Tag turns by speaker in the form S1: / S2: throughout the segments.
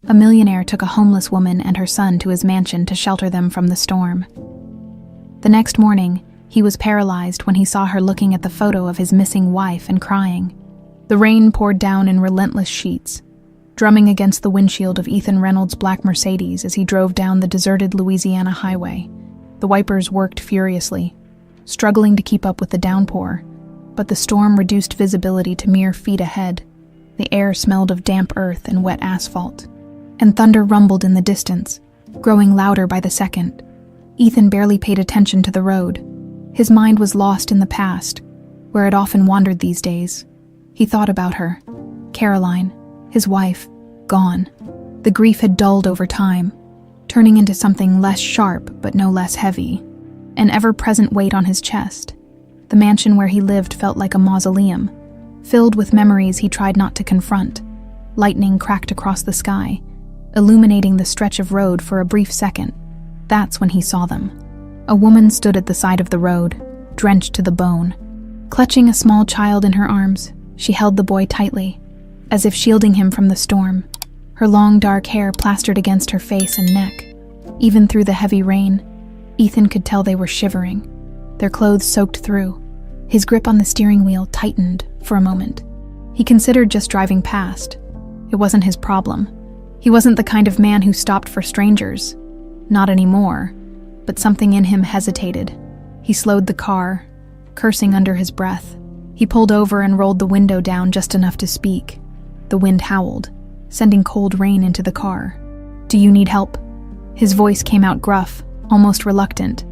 S1: A millionaire took a homeless woman and her son to his mansion to shelter them from the storm. The next morning, he was paralyzed when he saw her looking at the photo of his missing wife and crying. The rain poured down in relentless sheets, drumming against the windshield of Ethan Reynolds' black Mercedes as he drove down the deserted Louisiana highway. The wipers worked furiously, struggling to keep up with the downpour, but the storm reduced visibility to mere feet ahead. The air smelled of damp earth and wet asphalt, and thunder rumbled in the distance, growing louder by the second. Ethan barely paid attention to the road. His mind was lost in the past, where it often wandered these days. He thought about her, Caroline, his wife, gone. The grief had dulled over time, turning into something less sharp but no less heavy, an ever-present weight on his chest. The mansion where he lived felt like a mausoleum, filled with memories he tried not to confront. Lightning cracked across the sky, illuminating the stretch of road for a brief second. That's when he saw them. A woman stood at the side of the road, drenched to the bone. Clutching a small child in her arms, she held the boy tightly, as if shielding him from the storm. Her long dark hair plastered against her face and neck. Even through the heavy rain, Ethan could tell they were shivering, their clothes soaked through. His grip on the steering wheel tightened for a moment. He considered just driving past. It wasn't his problem. He wasn't the kind of man who stopped for strangers. Not anymore, but something in him hesitated. He slowed the car, cursing under his breath. He pulled over and rolled the window down just enough to speak. The wind howled, sending cold rain into the car. "Do you need help?" His voice came out gruff, almost reluctant.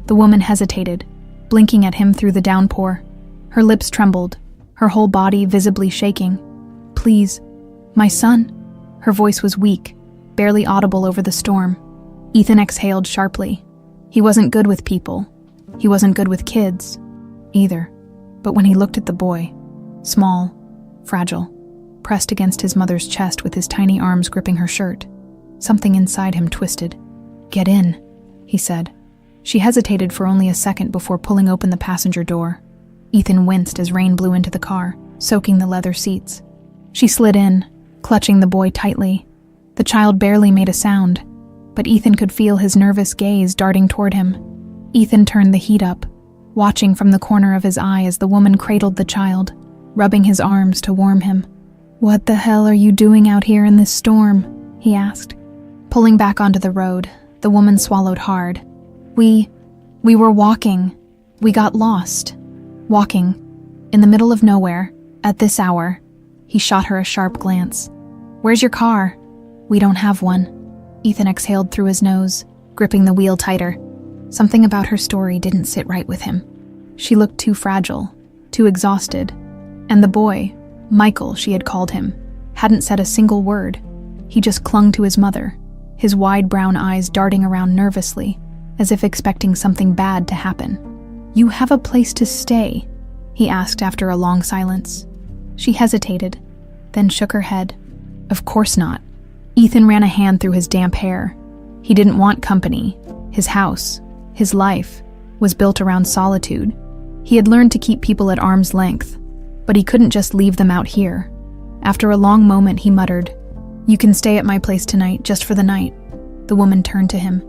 S1: The woman hesitated, blinking at him through the downpour. Her lips trembled, her whole body visibly shaking. "Please, my son." Her voice was weak, barely audible over the storm. Ethan exhaled sharply. He wasn't good with people. He wasn't good with kids, either. But when he looked at the boy, small, fragile, pressed against his mother's chest with his tiny arms gripping her shirt, something inside him twisted. "Get in," he said. She hesitated for only a second before pulling open the passenger door. Ethan winced as rain blew into the car, soaking the leather seats. She slid in, clutching the boy tightly. The child barely made a sound, but Ethan could feel his nervous gaze darting toward him. Ethan turned the heat up, watching from the corner of his eye as the woman cradled the child, rubbing his arms to warm him. "What the hell are you doing out here in this storm?" he asked. Pulling back onto the road, the woman swallowed hard. We were walking. We got lost. Walking. In the middle of nowhere, at this hour." He shot her a sharp glance. "Where's your car?" "We don't have one." Ethan exhaled through his nose, gripping the wheel tighter. Something about her story didn't sit right with him. She looked too fragile, too exhausted. And the boy, Michael she had called him, hadn't said a single word. He just clung to his mother, his wide brown eyes darting around nervously, as if expecting something bad to happen. "You have a place to stay?" he asked after a long silence. She hesitated, then shook her head. "Of course not." Ethan ran a hand through his damp hair. He didn't want company. His house, his life, was built around solitude. He had learned to keep people at arm's length, but he couldn't just leave them out here. After a long moment, he muttered, "You can stay at my place tonight, just for the night." The woman turned to him,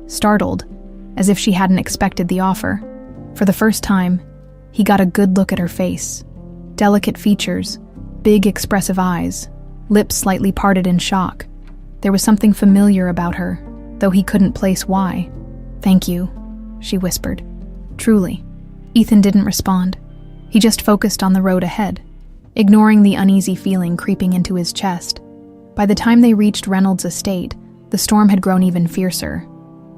S1: startled, as if she hadn't expected the offer. For the first time, he got a good look at her face. Delicate features, big expressive eyes, lips slightly parted in shock. There was something familiar about her, though he couldn't place why. "Thank you," she whispered. "Truly." Ethan didn't respond. He just focused on the road ahead, ignoring the uneasy feeling creeping into his chest. By the time they reached Reynolds' estate, the storm had grown even fiercer.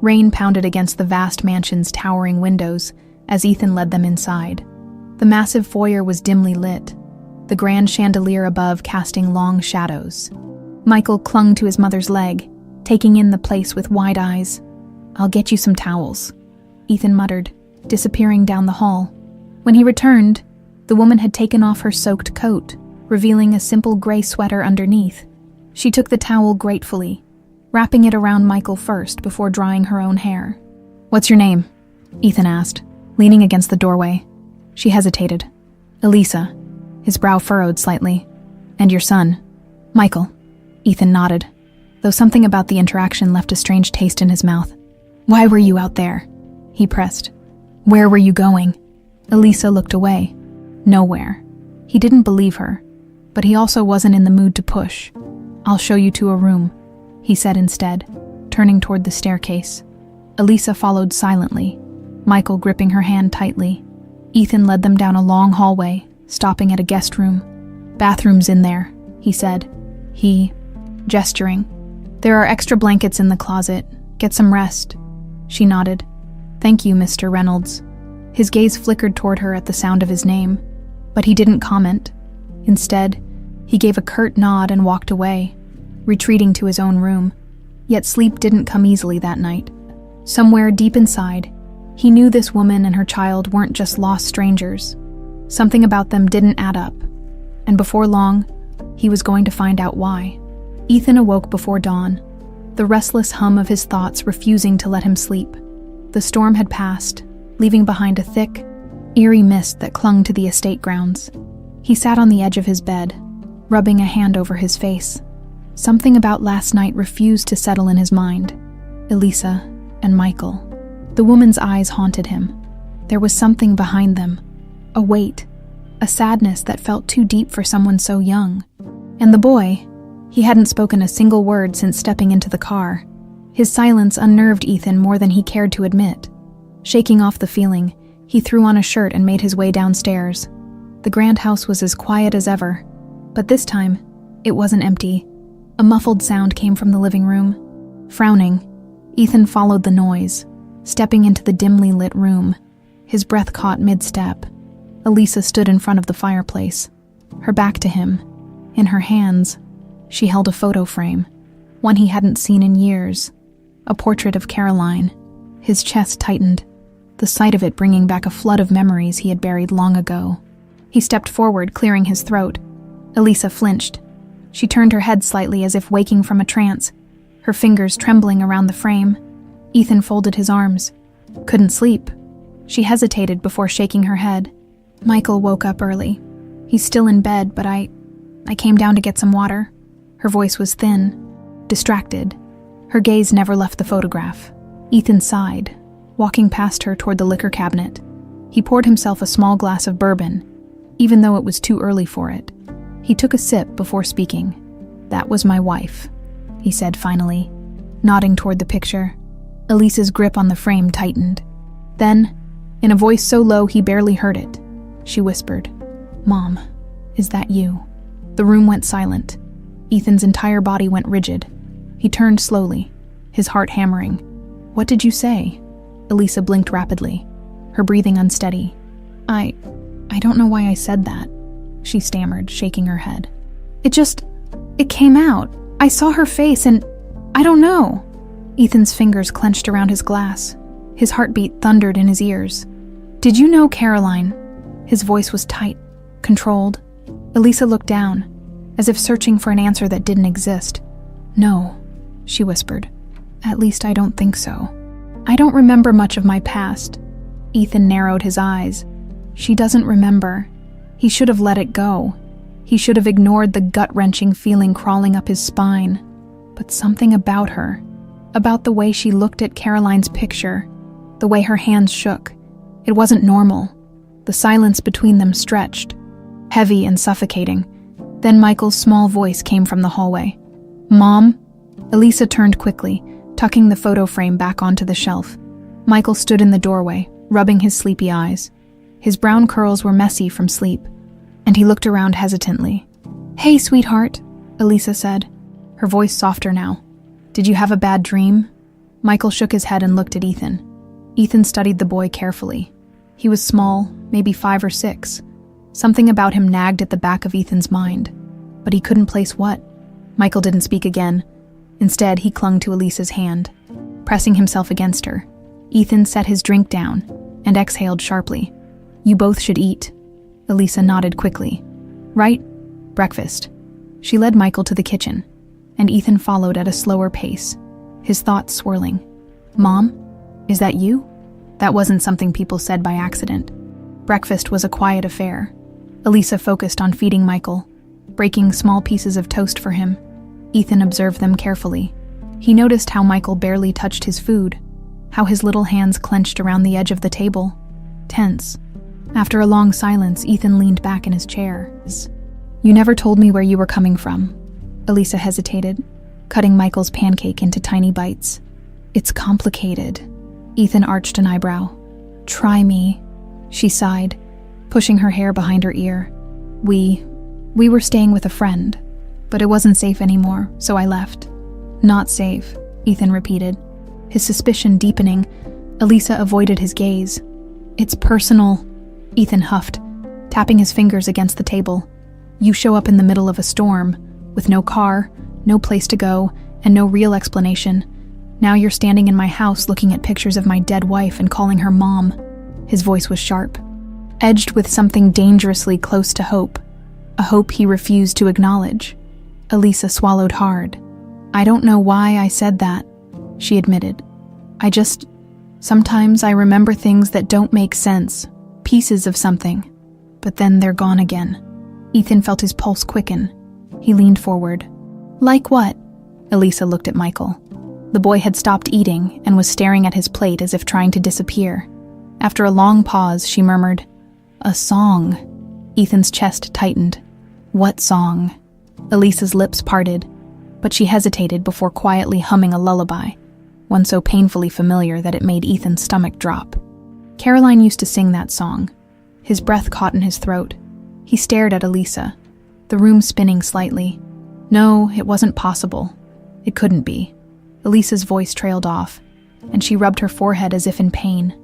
S1: Rain pounded against the vast mansion's towering windows as Ethan led them inside. The massive foyer was dimly lit, the grand chandelier above casting long shadows. Michael clung to his mother's leg, taking in the place with wide eyes. "I'll get you some towels," Ethan muttered, disappearing down the hall. When he returned, the woman had taken off her soaked coat, revealing a simple gray sweater underneath. She took the towel gratefully, wrapping it around Michael first before drying her own hair. "What's your name?" Ethan asked, leaning against the doorway. She hesitated. "Elisa." His brow furrowed slightly. "And your son?" "Michael." Ethan nodded. though something about the interaction left a strange taste in his mouth. "Why were you out there?" he pressed. "Where were you going?" Elisa looked away. Nowhere. He didn't believe her, but he also wasn't in the mood to push. "I'll show you to a room," he said instead, turning toward the staircase. Elisa followed silently, Michael gripping her hand tightly. Ethan led them down a long hallway, stopping at a guest room. "Bathroom's in there," he said. Gesturing. "There are extra blankets in the closet. Get some rest." She nodded. "Thank you, Mr. Reynolds." His gaze flickered toward her at the sound of his name, but he didn't comment. Instead, he gave a curt nod and walked away, retreating to his own room. Yet sleep didn't come easily that night. Somewhere deep inside, he knew this woman and her child weren't just lost strangers. Something about them didn't add up, and before long, he was going to find out why. Ethan awoke before dawn, the restless hum of his thoughts refusing to let him sleep. The storm had passed, leaving behind a thick, eerie mist that clung to the estate grounds. He sat on the edge of his bed, rubbing a hand over his face. Something about last night refused to settle in his mind. Elisa and Michael. The woman's eyes haunted him. There was something behind them, a weight, a sadness that felt too deep for someone so young. And the boy, he hadn't spoken a single word since stepping into the car. His silence unnerved Ethan more than he cared to admit. Shaking off the feeling, he threw on a shirt and made his way downstairs. The grand house was as quiet as ever, but this time, it wasn't empty. A muffled sound came from the living room. Frowning, Ethan followed the noise, stepping into the dimly lit room. His breath caught mid-step. Elisa stood in front of the fireplace, her back to him. In her hands, she held a photo frame, one he hadn't seen in years, a portrait of Caroline. His chest tightened, the sight of it bringing back a flood of memories he had buried long ago. He stepped forward, clearing his throat. Elisa flinched. She turned her head slightly as if waking from a trance, her fingers trembling around the frame. Ethan folded his arms. "Couldn't sleep." She hesitated before shaking her head. "Michael woke up early. He's still in bed, but I came down to get some water." Her voice was thin, distracted. Her gaze never left the photograph. Ethan sighed, walking past her toward the liquor cabinet. He poured himself a small glass of bourbon, even though it was too early for it. He took a sip before speaking. "That was my wife," he said finally, nodding toward the picture. Elisa's grip on the frame tightened. Then, in a voice so low he barely heard it, she whispered, "Mom, is that you?" The room went silent. Ethan's entire body went rigid. He turned slowly, his heart hammering. "What did you say?" Elisa blinked rapidly, her breathing unsteady. I don't know why I said that," she stammered, shaking her head. It came out. I saw her face and I don't know." Ethan's fingers clenched around his glass. His heartbeat thundered in his ears. "Did you know Caroline?" His voice was tight, controlled. Elisa looked down, as if searching for an answer that didn't exist. "No," she whispered. "At least I don't think so. I don't remember much of my past." Ethan narrowed his eyes. She doesn't remember. He should have let it go. He should have ignored the gut-wrenching feeling crawling up his spine. But something about her, about the way she looked at Caroline's picture, the way her hands shook, it wasn't normal. The silence between them stretched, heavy and suffocating. Then Michael's small voice came from the hallway. "Mom?" Elisa turned quickly, tucking the photo frame back onto the shelf. Michael stood in the doorway, rubbing his sleepy eyes. His brown curls were messy from sleep, and he looked around hesitantly. "Hey, sweetheart," Elisa said, her voice softer now. "Did you have a bad dream?" Michael shook his head and looked at Ethan. Ethan studied the boy carefully. He was small, maybe 5 or 6. Something about him nagged at the back of Ethan's mind, but he couldn't place what. Michael didn't speak again. Instead, he clung to Elisa's hand, pressing himself against her. Ethan set his drink down and exhaled sharply. "You both should eat." Elisa nodded quickly. "Right? Breakfast." She led Michael to the kitchen, and Ethan followed at a slower pace, his thoughts swirling. "Mom? Is that you?" That wasn't something people said by accident. Breakfast was a quiet affair. Elisa focused on feeding Michael, breaking small pieces of toast for him. Ethan observed them carefully. He noticed how Michael barely touched his food, how his little hands clenched around the edge of the table, tense. After a long silence, Ethan leaned back in his chair. "You never told me where you were coming from." Elisa hesitated, cutting Michael's pancake into tiny bites. "It's complicated." Ethan arched an eyebrow. "Try me," she sighed, pushing her hair behind her ear. We were staying with a friend, but it wasn't safe anymore, so I left." "Not safe," Ethan repeated, his suspicion deepening. Elisa avoided his gaze. "It's personal," Ethan huffed, tapping his fingers against the table. "You show up in the middle of a storm, with no car, no place to go, and no real explanation. Now you're standing in my house looking at pictures of my dead wife and calling her mom." His voice was sharp, edged with something dangerously close to hope, a hope he refused to acknowledge. Elisa swallowed hard. "I don't know why I said that," she admitted. Sometimes I remember things that don't make sense, pieces of something, but then they're gone again." Ethan felt his pulse quicken. He leaned forward. "Like what?" Elisa looked at Michael. The boy had stopped eating and was staring at his plate as if trying to disappear. After a long pause, she murmured, "A song." Ethan's chest tightened. "What song?" Elisa's lips parted, but she hesitated before quietly humming a lullaby, one so painfully familiar that it made Ethan's stomach drop. Caroline used to sing that song. His breath caught in his throat. He stared at Elisa, the room spinning slightly. No, it wasn't possible. It couldn't be. Elisa's voice trailed off, and she rubbed her forehead as if in pain.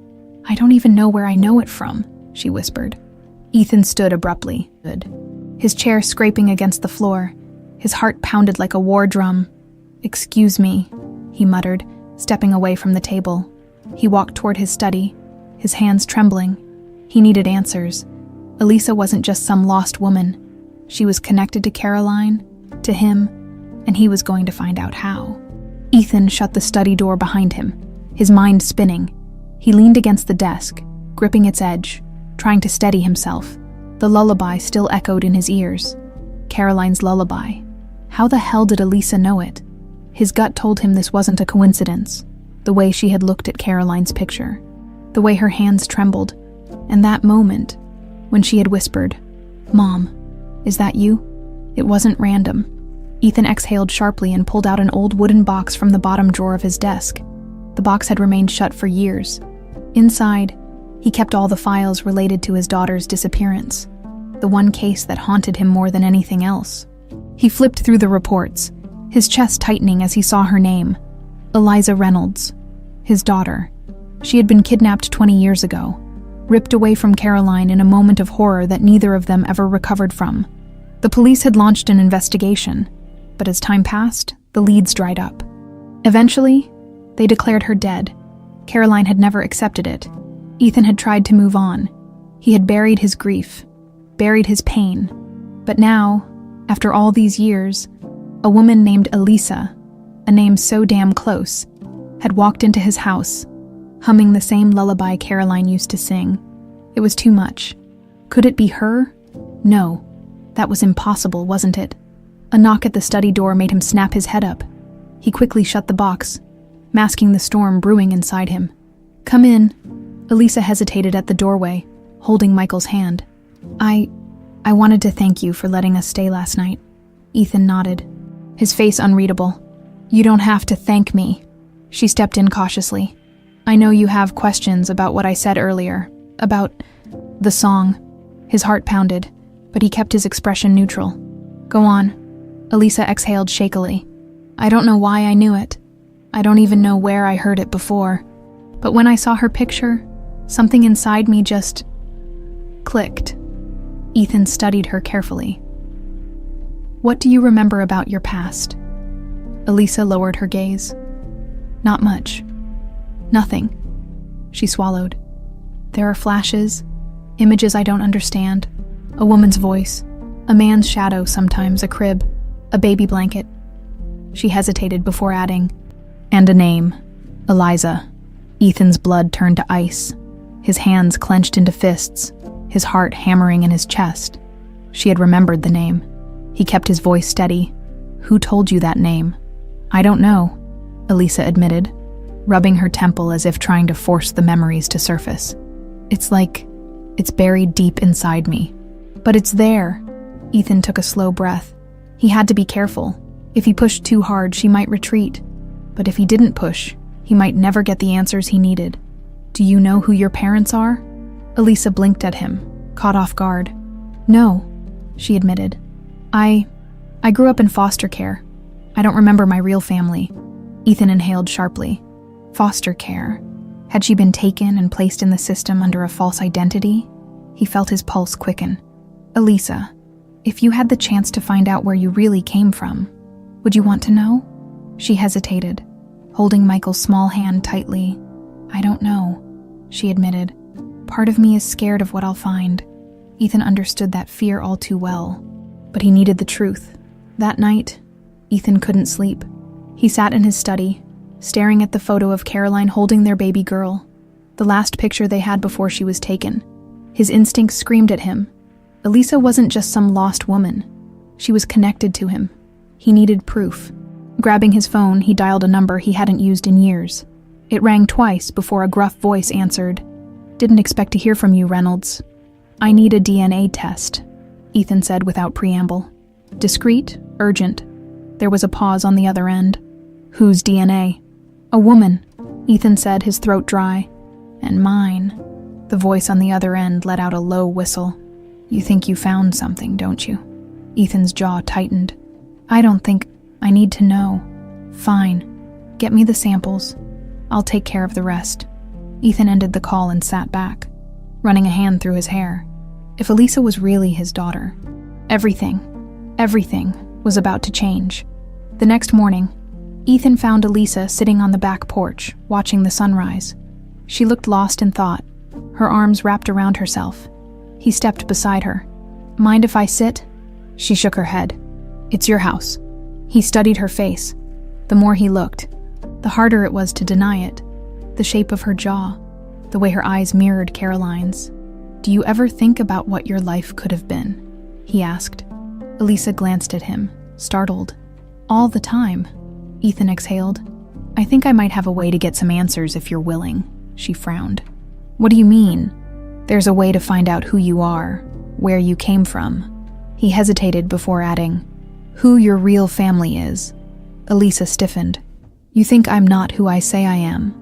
S1: "I don't even know where I know it from," she whispered. Ethan stood abruptly, his chair scraping against the floor. His heart pounded like a war drum. "Excuse me," he muttered, stepping away from the table. He walked toward his study, his hands trembling. He needed answers. Elisa wasn't just some lost woman. She was connected to Caroline, to him, and he was going to find out how. Ethan shut the study door behind him, his mind spinning. He leaned against the desk, gripping its edge, trying to steady himself. The lullaby still echoed in his ears. Caroline's lullaby. How the hell did Elisa know it? His gut told him this wasn't a coincidence. The way she had looked at Caroline's picture, the way her hands trembled, and that moment when she had whispered, "Mom, is that you?" It wasn't random. Ethan exhaled sharply and pulled out an old wooden box from the bottom drawer of his desk. The box had remained shut for years. Inside, he kept all the files related to his daughter's disappearance, the one case that haunted him more than anything else. He flipped through the reports, his chest tightening as he saw her name, Ethan Reynolds, his daughter. She had been kidnapped 20 years ago, ripped away from Caroline in a moment of horror that neither of them ever recovered from. The police had launched an investigation, but as time passed, the leads dried up. Eventually, they declared her dead. Caroline had never accepted it. Ethan had tried to move on. He had buried his grief, buried his pain. But now, after all these years, a woman named Elisa, a name so damn close, had walked into his house, humming the same lullaby Caroline used to sing. It was too much. Could it be her? No. That was impossible, wasn't it? A knock at the study door made him snap his head up. He quickly shut the box, masking the storm brewing inside him. "Come in." Elisa hesitated at the doorway, holding Michael's hand. I wanted to thank you for letting us stay last night." Ethan nodded, his face unreadable. "You don't have to thank me." She stepped in cautiously. "I know you have questions about what I said earlier, about the song." His heart pounded, but he kept his expression neutral. "Go on." Elisa exhaled shakily. "I don't know why I knew it. I don't even know where I heard it before. But when I saw her picture, something inside me just clicked." Ethan studied her carefully. "What do you remember about your past?" Elisa lowered her gaze. "Not much. Nothing." She swallowed. "There are flashes, images I don't understand, a woman's voice, a man's shadow sometimes, a crib, a baby blanket." She hesitated before adding, "And a name, Eliza." Ethan's blood turned to ice, his hands clenched into fists, his heart hammering in his chest. She had remembered the name. He kept his voice steady. Who told you that name? I don't know, Elisa admitted, rubbing her temple as if trying to force the memories to surface. It's like it's buried deep inside me. But it's there. Ethan took a slow breath. He had to be careful. If he pushed too hard, she might retreat. But if he didn't push, he might never get the answers he needed. Do you know who your parents are? Elisa blinked at him, caught off guard. No, she admitted. I grew up in foster care. I don't remember my real family. Ethan inhaled sharply. Foster care. Had she been taken and placed in the system under a false identity? He felt his pulse quicken. Elisa, if you had the chance to find out where you really came from, would you want to know? She hesitated, holding Michael's small hand tightly. I don't know, she admitted. Part of me is scared of what I'll find. Ethan understood that fear all too well, but he needed the truth. That night, Ethan couldn't sleep. He sat in his study, staring at the photo of Caroline holding their baby girl, the last picture they had before she was taken. His instincts screamed at him. Elisa wasn't just some lost woman. She was connected to him. He needed proof. Grabbing his phone, he dialed a number he hadn't used in years. It rang twice before a gruff voice answered. Didn't expect to hear from you, Reynolds. I need a DNA test, Ethan said without preamble. Discreet, urgent. There was a pause on the other end. Whose DNA? A woman, Ethan said, his throat dry. And mine. The voice on the other end let out a low whistle. You think you found something, don't you? Ethan's jaw tightened. I don't think I need to know. Fine. Get me the samples. I'll take care of the rest. Ethan ended the call and sat back, running a hand through his hair. If Elisa was really his daughter, everything was about to change. The next morning, Ethan found Elisa sitting on the back porch, watching the sunrise. She looked lost in thought, her arms wrapped around herself. He stepped beside her. Mind if I sit? She shook her head. It's your house. He studied her face. The more he looked, the harder it was to deny it. The shape of her jaw, the way her eyes mirrored Caroline's. Do you ever think about what your life could have been? He asked. Elisa glanced at him, startled. All the time, Ethan exhaled. I think I might have a way to get some answers if you're willing, she frowned. What do you mean? There's a way to find out who you are, where you came from. He hesitated before adding, who your real family is. Elisa stiffened. You think I'm not who I say I am.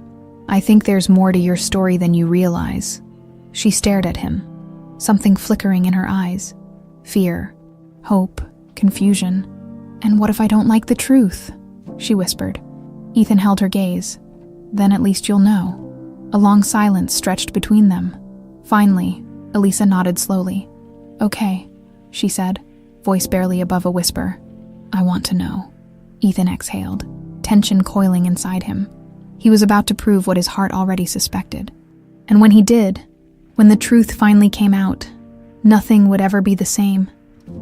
S1: I think there's more to your story than you realize. She stared at him, something flickering in her eyes. Fear, hope, confusion. And what if I don't like the truth? She whispered. Ethan held her gaze. Then at least you'll know. A long silence stretched between them. Finally, Elisa nodded slowly. Okay, she said, voice barely above a whisper. I want to know. Ethan exhaled, tension coiling inside him. He was about to prove what his heart already suspected. And when he did, when the truth finally came out, nothing would ever be the same.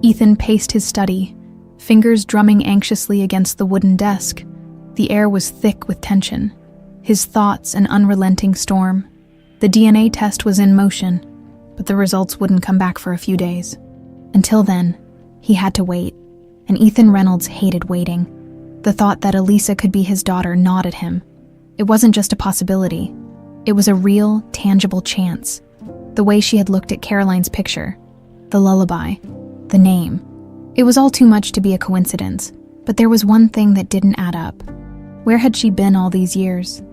S1: Ethan paced his study, fingers drumming anxiously against the wooden desk. The air was thick with tension, his thoughts an unrelenting storm. The DNA test was in motion, but the results wouldn't come back for a few days. Until then, he had to wait, and Ethan Reynolds hated waiting. The thought that Elisa could be his daughter gnawed at him. It wasn't just a possibility. It was a real, tangible chance. The way she had looked at Caroline's picture, the lullaby, the name. It was all too much to be a coincidence, but there was one thing that didn't add up. Where had she been all these years?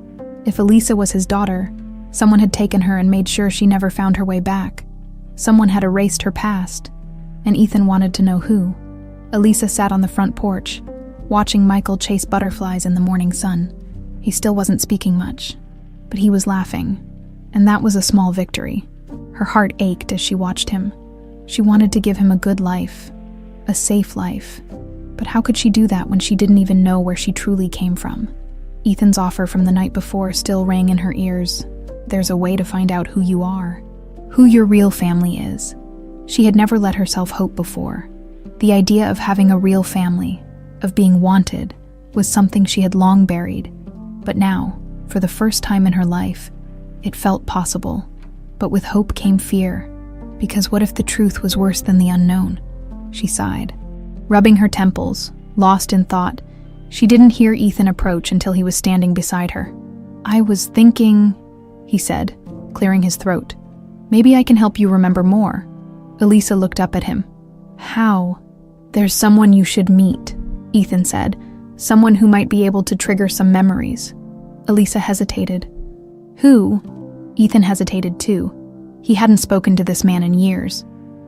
S1: If Elisa was his daughter, someone had taken her and made sure she never found her way back. Someone had erased her past, and Ethan wanted to know who. Elisa sat on the front porch, watching Michael chase butterflies in the morning sun. He still wasn't speaking much, but he was laughing, and that was a small victory. Her heart ached as she watched him. She wanted to give him a good life, a safe life. But how could she do that when she didn't even know where she truly came from? Ethan's offer from the night before still rang in her ears. There's a way to find out who you are, who your real family is. She had never let herself hope before. The idea of having a real family, of being wanted, was something she had long buried. But now, for the first time in her life, it felt possible. But with hope came fear, because what if the truth was worse than the unknown? She sighed. Rubbing her temples, Lost in thought, she didn't hear Ethan approach until he was standing beside her. "I was thinking," he said, clearing his throat. "Maybe I can help you remember more." Elisa looked up at him. "How?" "There's someone you should meet," Ethan said. "Someone who might be able to trigger some memories." Elisa hesitated. "Who?" Ethan hesitated too. He hadn't spoken to this man in years.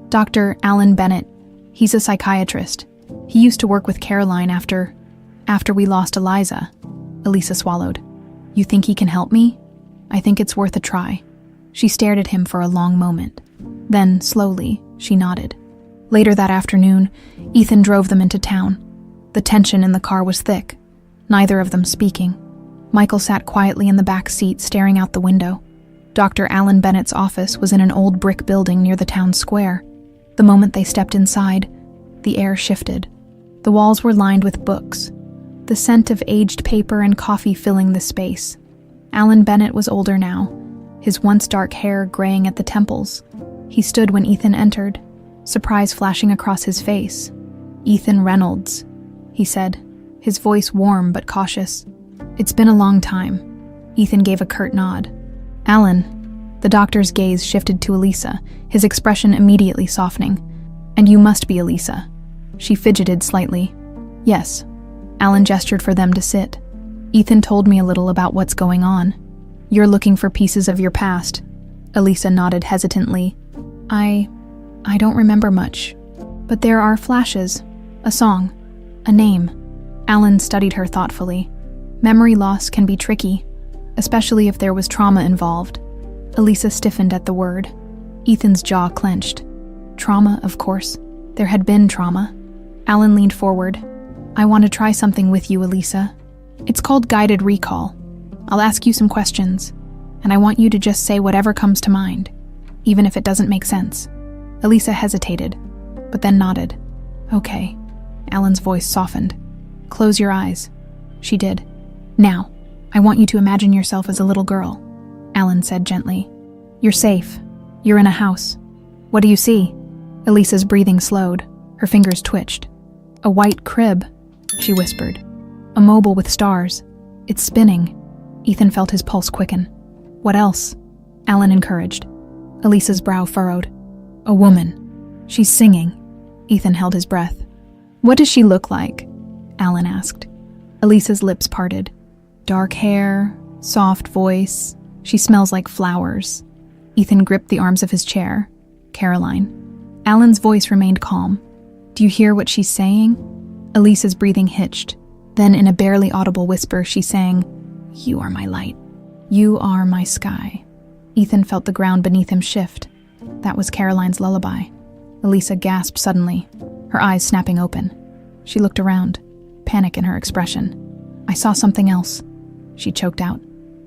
S1: "Dr. Alan Bennett. He's a psychiatrist. He used to work with Caroline after we lost Eliza." Elisa swallowed. "You think he can help me?" "I think it's worth a try." She stared at him for a long moment. Then, slowly, she nodded. Later that afternoon, Ethan drove them into town. The tension in the car was thick, neither of them speaking. Michael sat quietly in the back seat, staring out the window. Dr. Alan Bennett's office was in an old brick building near the town square. The moment they stepped inside, the air shifted. The walls were lined with books, the scent of aged paper and coffee filling the space. Alan Bennett was older now, his once dark hair graying at the temples. He stood when Ethan entered, surprise flashing across his face. "Ethan Reynolds," he said, his voice warm but cautious. "It's been a long time." Ethan gave a curt nod. "Alan." The doctor's gaze shifted to Elisa, his expression immediately softening. "And you must be Elisa." She fidgeted slightly. "Yes." Alan gestured for them to sit. "Ethan told me a little about what's going on. You're looking for pieces of your past." Elisa nodded hesitantly. I don't remember much, but there are flashes, a song, a name." Alan studied her thoughtfully. "Memory loss can be tricky, especially if there was trauma involved." Elisa stiffened at the word. Ethan's jaw clenched. Trauma, of course. There had been trauma. Alan leaned forward. "I want to try something with you, Elisa. It's called guided recall. I'll ask you some questions, and I want you to just say whatever comes to mind, even if it doesn't make sense." Elisa hesitated, but then nodded. "Okay." Alan's voice softened. "Close your eyes." She did. "Now, I want you to imagine yourself as a little girl," Alan said gently. "You're safe. You're in a house. What do you see?" Elisa's breathing slowed. Her fingers twitched. "A white crib," she whispered. "A mobile with stars. It's spinning." Ethan felt his pulse quicken. "What else?" Alan encouraged. Elisa's brow furrowed. "A woman. She's singing." Ethan held his breath. "What does she look like?" Alan asked. Elisa's lips parted. "Dark hair, soft voice. She smells like flowers." Ethan gripped the arms of his chair. "Caroline." Alan's voice remained calm. "Do you hear what she's saying?" Elisa's breathing hitched. Then in a barely audible whisper, she sang, "You are my light. You are my sky." Ethan felt the ground beneath him shift. That was Caroline's lullaby. Elisa gasped suddenly, her eyes snapping open. She looked around, panic in her expression. "I saw something else," she choked out.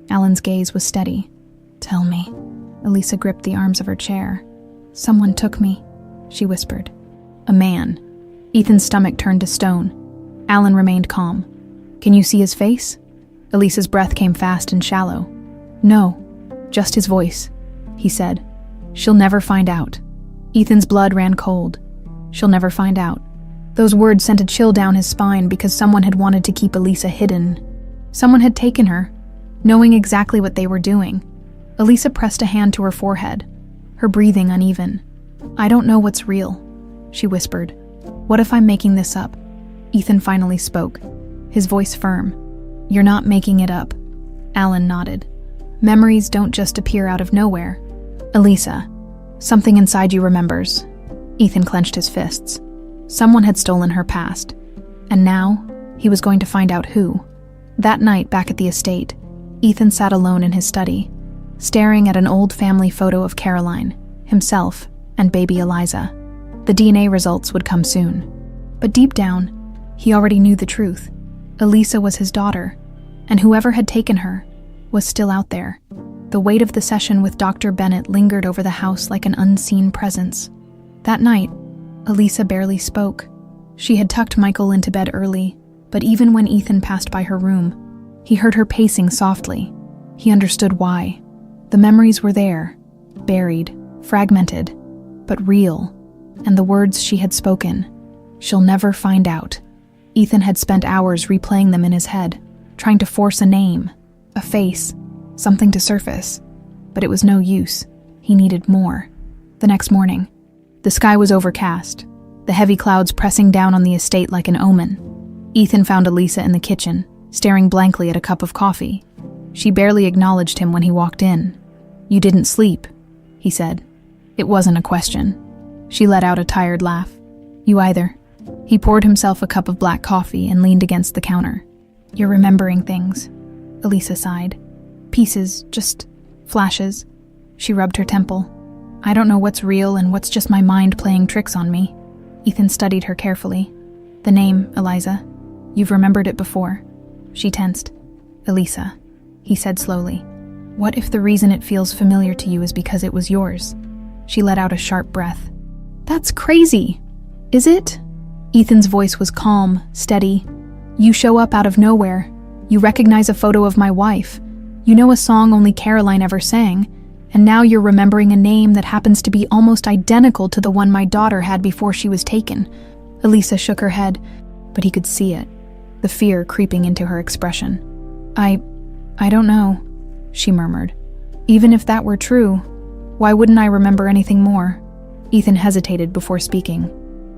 S1: Alan's gaze was steady. "Tell me." Elisa gripped the arms of her chair. "Someone took me," she whispered. "A man." Ethan's stomach turned to stone. Alan remained calm. "Can you see his face?" Elisa's breath came fast and shallow. "No, just his voice," he said. "She'll never find out." Ethan's blood ran cold. "She'll never find out." Those words sent a chill down his spine because someone had wanted to keep Elisa hidden. Someone had taken her, knowing exactly what they were doing. Elisa pressed a hand to her forehead, her breathing uneven. "I don't know what's real," she whispered. "What if I'm making this up?" Ethan finally spoke, his voice firm. "You're not making it up." Alan nodded. "Memories don't just appear out of nowhere." "Elisa, something inside you remembers." Ethan clenched his fists. Someone had stolen her past, and now he was going to find out who. That night back at the estate, Ethan sat alone in his study, staring at an old family photo of Caroline, himself, and baby Eliza. The DNA results would come soon. But deep down, he already knew the truth. Elisa was his daughter, and whoever had taken her was still out there. The weight of the session with Dr. Bennett lingered over the house like an unseen presence. That night, Elisa barely spoke. She had tucked Michael into bed early, but even when Ethan passed by her room, he heard her pacing softly. He understood why. The memories were there, buried, fragmented, but real, and the words she had spoken, "She'll never find out," Ethan had spent hours replaying them in his head, trying to force a name, a face, something to surface. But it was no use. He needed more. The next morning, the sky was overcast, the heavy clouds pressing down on the estate like an omen. Ethan found Elisa in the kitchen, staring blankly at a cup of coffee. She barely acknowledged him when he walked in. "You didn't sleep," he said. It wasn't a question. She let out a tired laugh. "You either." He poured himself a cup of black coffee and leaned against the counter. "You're remembering things," Elisa sighed. "Pieces, just flashes." She rubbed her temple. "I don't know what's real and what's just my mind playing tricks on me." Ethan studied her carefully. "The name, Eliza. You've remembered it before." She tensed. "Elisa," he said slowly. "What if the reason it feels familiar to you is because it was yours?" She let out a sharp breath. "That's crazy. Is it?" Ethan's voice was calm, steady. "You show up out of nowhere. You recognize a photo of my wife. You know a song only Caroline ever sang. And now you're remembering a name that happens to be almost identical to the one my daughter had before she was taken." Elisa shook her head, but he could see it, the fear creeping into her expression. I don't know," she murmured. "Even if that were true, why wouldn't I remember anything more?" Ethan hesitated before speaking.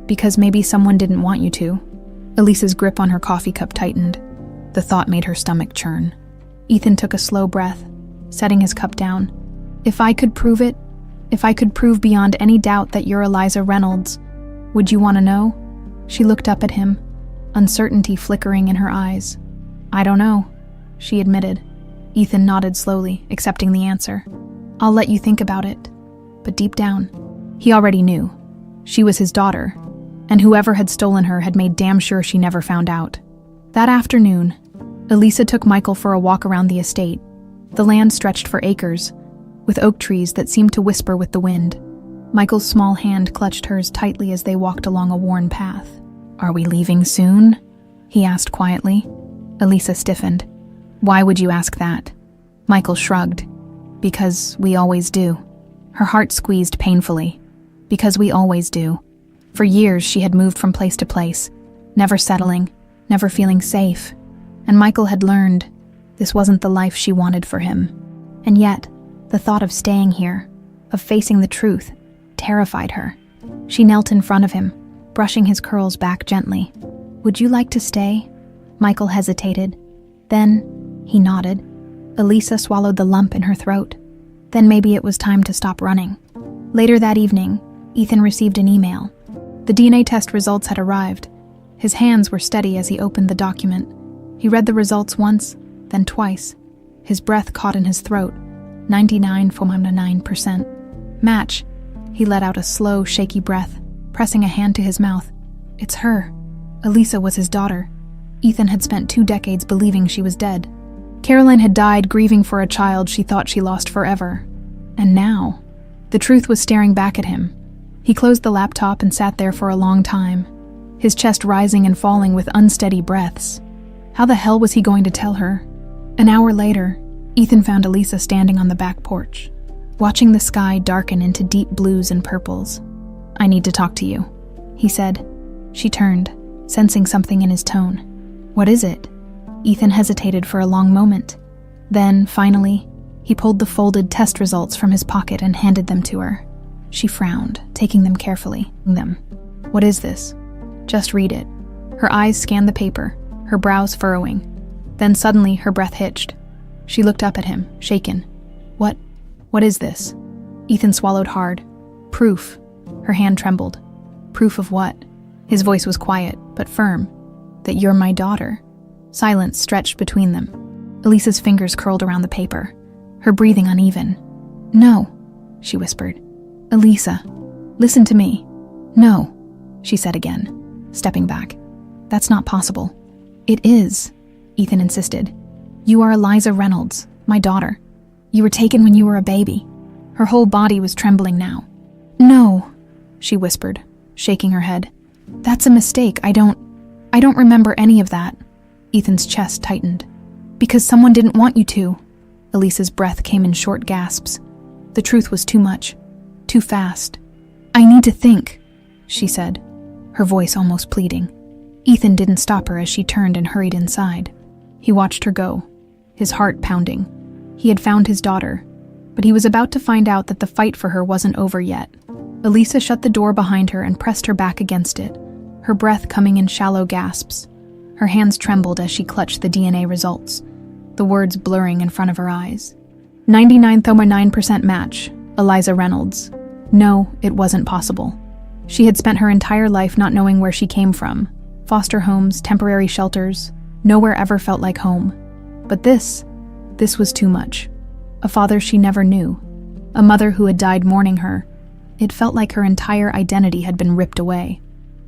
S1: "Because maybe someone didn't want you to." Elisa's grip on her coffee cup tightened. The thought made her stomach churn. Ethan took a slow breath, setting his cup down. "If I could prove it, if I could prove beyond any doubt that you're Eliza Reynolds, would you want to know?" She looked up at him, uncertainty flickering in her eyes. "I don't know," she admitted. Ethan nodded slowly, accepting the answer. "I'll let you think about it." But deep down, he already knew. She was his daughter, and whoever had stolen her had made damn sure she never found out. That afternoon, Elisa took Michael for a walk around the estate. The land stretched for acres, with oak trees that seemed to whisper with the wind. Michael's small hand clutched hers tightly as they walked along a worn path. "Are we leaving soon?" he asked quietly. Elisa stiffened. "Why would you ask that?" Michael shrugged. "Because we always do." Her heart squeezed painfully. Because we always do. For years she had moved from place to place, never settling, never feeling safe. And Michael had learned this wasn't the life she wanted for him. And yet, the thought of staying here, of facing the truth, terrified her. She knelt in front of him, brushing his curls back gently. "Would you like to stay?" Michael hesitated. Then, he nodded. Elisa swallowed the lump in her throat. Then maybe it was time to stop running. Later that evening, Ethan received an email. The DNA test results had arrived. His hands were steady as he opened the document. He read the results once, then twice. His breath caught in his throat. 99.9%. Match. He let out a slow, shaky breath, pressing a hand to his mouth. It's her. Elisa was his daughter. Ethan had spent 2 decades believing she was dead. Caroline had died grieving for a child she thought she lost forever. And now, the truth was staring back at him. He closed the laptop and sat there for a long time, his chest rising and falling with unsteady breaths. How the hell was he going to tell her? An hour later, Ethan found Elisa standing on the back porch, watching the sky darken into deep blues and purples. "I need to talk to you," he said. She turned, sensing something in his tone. "What is it?" Ethan hesitated for a long moment. Then, finally, he pulled the folded test results from his pocket and handed them to her. She frowned, taking them carefully. "What is this?" "Just read it." Her eyes scanned the paper, her brows furrowing. Then suddenly her breath hitched. She looked up at him, shaken. What is this?" Ethan swallowed hard. "Proof." Her hand trembled. "Proof of what?" His voice was quiet, but firm. "That you're my daughter." Silence stretched between them. Elisa's fingers curled around the paper, her breathing uneven. "No," she whispered. "Elisa, listen to me." "No," she said again, stepping back. "That's not possible." "It is," Ethan insisted. "You are Eliza Reynolds, my daughter. You were taken when you were a baby." Her whole body was trembling now. "No," she whispered, shaking her head. "That's a mistake. I don't remember any of that." Ethan's chest tightened. "Because someone didn't want you to." Elisa's breath came in short gasps. The truth was too much, too fast. "I need to think," she said, her voice almost pleading. Ethan didn't stop her as she turned and hurried inside. He watched her go, his heart pounding. He had found his daughter, but he was about to find out that the fight for her wasn't over yet. Elisa shut the door behind her and pressed her back against it, her breath coming in shallow gasps. Her hands trembled as she clutched the DNA results, the words blurring in front of her eyes. 99.9% match, Ethan Reynolds. No, it wasn't possible. She had spent her entire life not knowing where she came from. Foster homes, temporary shelters, nowhere ever felt like home. But this was too much. A father she never knew, a mother who had died mourning her. It felt like her entire identity had been ripped away,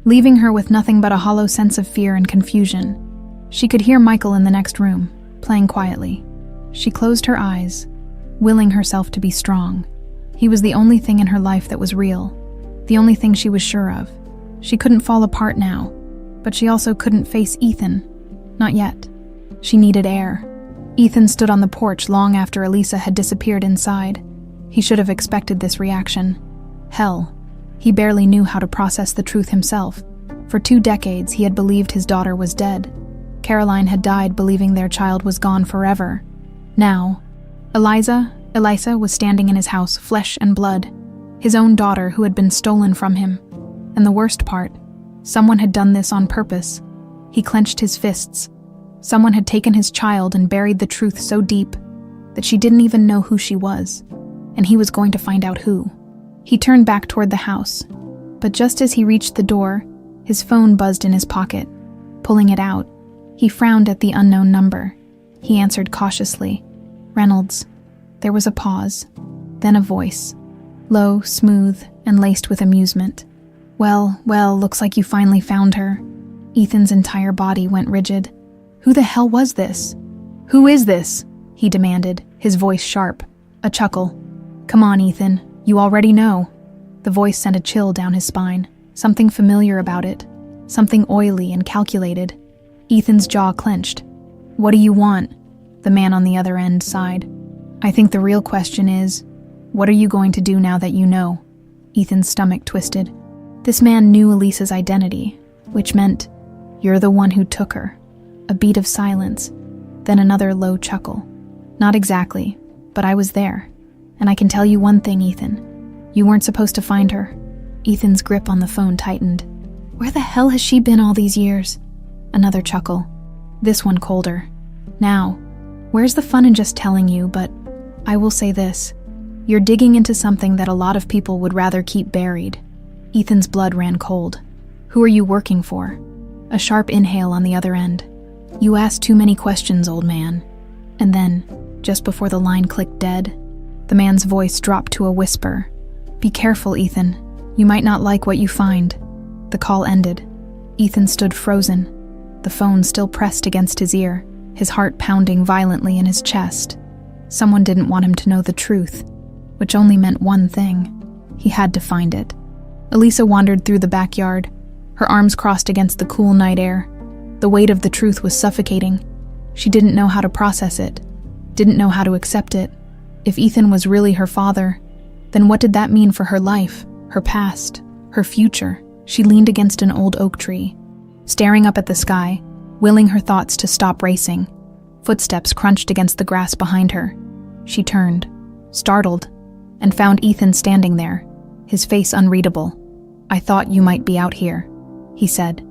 S1: leaving her with nothing but a hollow sense of fear and confusion. She could hear Michael in the next room, playing quietly. She closed her eyes, willing herself to be strong. He was the only thing in her life that was real, the only thing she was sure of. She couldn't fall apart now, but she also couldn't face Ethan. Not yet. She needed air. Ethan stood on the porch long after Elisa had disappeared inside. He should have expected this reaction. Hell, he barely knew how to process the truth himself. For 2 decades, he had believed his daughter was dead. Caroline had died believing their child was gone forever. Now, Elisa was standing in his house, flesh and blood. His own daughter who had been stolen from him. And the worst part, someone had done this on purpose. He clenched his fists. Someone had taken his child and buried the truth so deep that she didn't even know who she was, and he was going to find out who. He turned back toward the house, but just as he reached the door, his phone buzzed in his pocket. Pulling it out, he frowned at the unknown number. He answered cautiously. Reynolds. There was a pause, then a voice, low, smooth, and laced with amusement. Well, looks like you finally found her. Ethan's entire body went rigid. Who the hell was this? Who is this? He demanded, his voice sharp. A chuckle. Come on, Ethan. You already know. The voice sent a chill down his spine. Something familiar about it. Something oily and calculated. Ethan's jaw clenched. What do you want? The man on the other end sighed. I think the real question is, what are you going to do now that you know? Ethan's stomach twisted. This man knew Elisa's identity, which meant, you're the one who took her. A beat of silence, then another low chuckle. Not exactly, but I was there. And I can tell you one thing, Ethan. You weren't supposed to find her. Ethan's grip on the phone tightened. Where the hell has she been all these years? Another chuckle. This one colder. Now, where's the fun in just telling you, but I will say this. You're digging into something that a lot of people would rather keep buried. Ethan's blood ran cold. Who are you working for? A sharp inhale on the other end. You asked too many questions, old man. And then, just before the line clicked dead, the man's voice dropped to a whisper. Be careful, Ethan. You might not like what you find. The call ended. Ethan stood frozen, the phone still pressed against his ear, his heart pounding violently in his chest. Someone didn't want him to know the truth, which only meant one thing. He had to find it. Elisa wandered through the backyard, her arms crossed against the cool night air. The weight of the truth was suffocating. She didn't know how to process it, didn't know how to accept it. If Ethan was really her father, then what did that mean for her life, her past, her future? She leaned against an old oak tree, staring up at the sky, willing her thoughts to stop racing. Footsteps crunched against the grass behind her. She turned, startled, and found Ethan standing there, his face unreadable. I thought you might be out here, he said.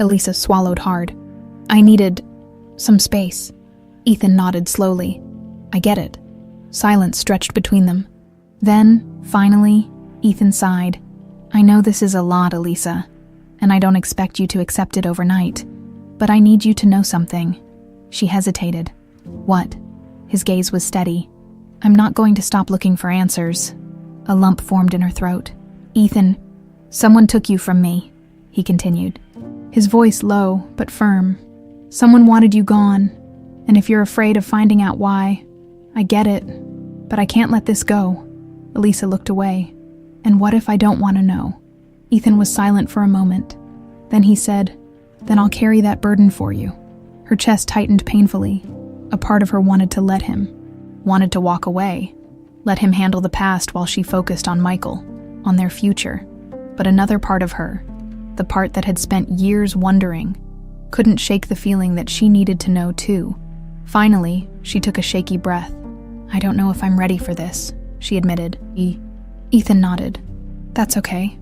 S1: Elisa swallowed hard. I needed some space. Ethan nodded slowly. I get it. Silence stretched between them. Then, finally, Ethan sighed. I know this is a lot, Elisa, and I don't expect you to accept it overnight, but I need you to know something. She hesitated. What? His gaze was steady. I'm not going to stop looking for answers. A lump formed in her throat. Ethan, someone took you from me, he continued, his voice low but firm. Someone wanted you gone, and if you're afraid of finding out why, I get it, but I can't let this go. Elisa looked away. And what if I don't want to know? Ethan was silent for a moment. Then he said, Then I'll carry that burden for you. Her chest tightened painfully. A part of her wanted to let him, wanted to walk away, let him handle the past while she focused on Michael, on their future. But another part of her, the part that had spent years wondering, couldn't shake the feeling that she needed to know too. Finally, she took a shaky breath. "I don't know if I'm ready for this," she admitted. Ethan nodded. "That's okay."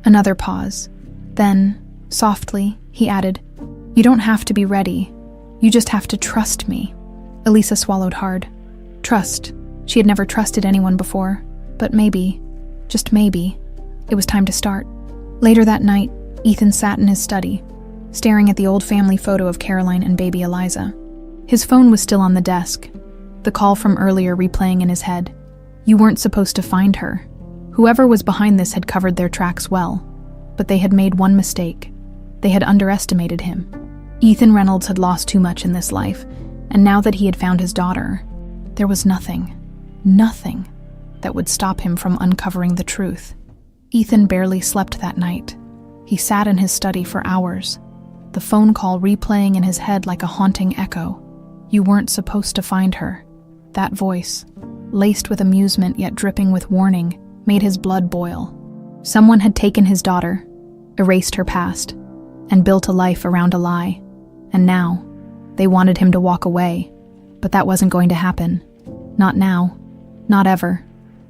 S1: Another pause. Then, softly, he added, "You don't have to be ready. You just have to trust me." Elisa swallowed hard. Trust. She had never trusted anyone before, but maybe, just maybe, it was time to start. Later that night, Ethan sat in his study, staring at the old family photo of Caroline and baby Eliza. His phone was still on the desk, the call from earlier replaying in his head. You weren't supposed to find her. Whoever was behind this had covered their tracks well, but they had made one mistake. They had underestimated him. Ethan Reynolds had lost too much in this life, and now that he had found his daughter, there was nothing that would stop him from uncovering the truth. Ethan barely slept that night. He sat in his study for hours, the phone call replaying in his head like a haunting echo. You weren't supposed to find her. That voice, laced with amusement yet dripping with warning, made his blood boil. Someone had taken his daughter, erased her past, and built a life around a lie. And now, they wanted him to walk away. But that wasn't going to happen. Not now. Not ever.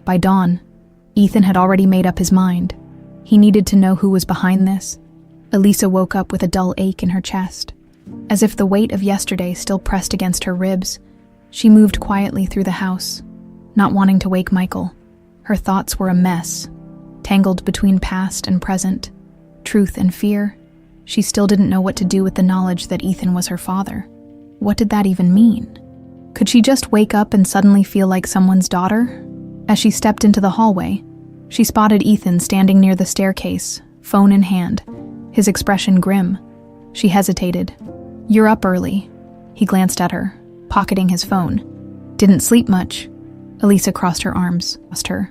S1: By dawn, Ethan had already made up his mind. He needed to know who was behind this. Elisa woke up with a dull ache in her chest. As if the weight of yesterday still pressed against her ribs, she moved quietly through the house, not wanting to wake Michael. Her thoughts were a mess, tangled between past and present, truth and fear. She still didn't know what to do with the knowledge that Ethan was her father. What did that even mean? Could she just wake up and suddenly feel like someone's daughter? As she stepped into the hallway, she spotted Ethan standing near the staircase, phone in hand, his expression grim. She hesitated. "You're up early." He glanced at her, pocketing his phone. "Didn't sleep much." Elisa crossed her arms, asked her.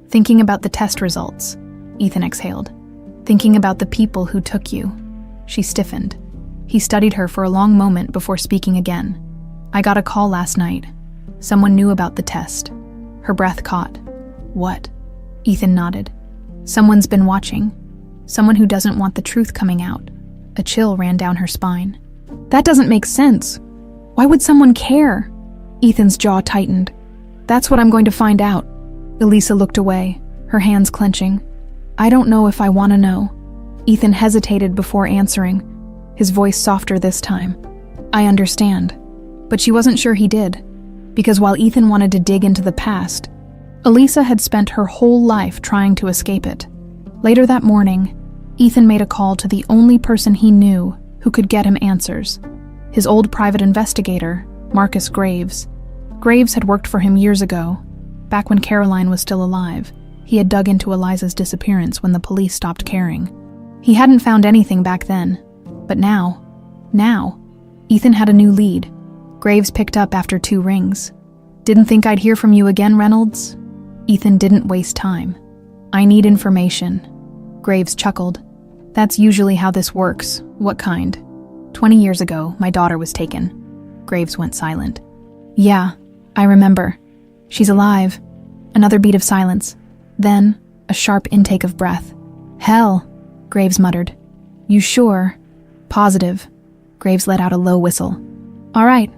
S1: "Thinking about the test results," Ethan exhaled. "Thinking about the people who took you." She stiffened. He studied her for a long moment before speaking again. "I got a call last night. Someone knew about the test." Her breath caught. "What?" Ethan nodded. "Someone's been watching. Someone who doesn't want the truth coming out." A chill ran down her spine. "That doesn't make sense. Why would someone care?" Ethan's jaw tightened. "That's what I'm going to find out." Elisa looked away, her hands clenching. "I don't know if I want to know." Ethan hesitated before answering, his voice softer this time. "I understand." But she wasn't sure he did, because while Ethan wanted to dig into the past, Elisa had spent her whole life trying to escape it. Later that morning, Ethan made a call to the only person he knew who could get him answers. His old private investigator, Marcus Graves. Graves had worked for him years ago. Back when Caroline was still alive, he had dug into Eliza's disappearance when the police stopped caring. He hadn't found anything back then, but now, Ethan had a new lead. Graves picked up after 2 rings. "Didn't think I'd hear from you again, Reynolds?" Ethan didn't waste time. "I need information." Graves chuckled. "That's usually how this works." "What kind?" 20 years ago, my daughter was taken." Graves went silent. "Yeah, I remember. She's alive." Another beat of silence. Then, a sharp intake of breath. "Hell," Graves muttered. "You sure?" "Positive." Graves let out a low whistle. "All right.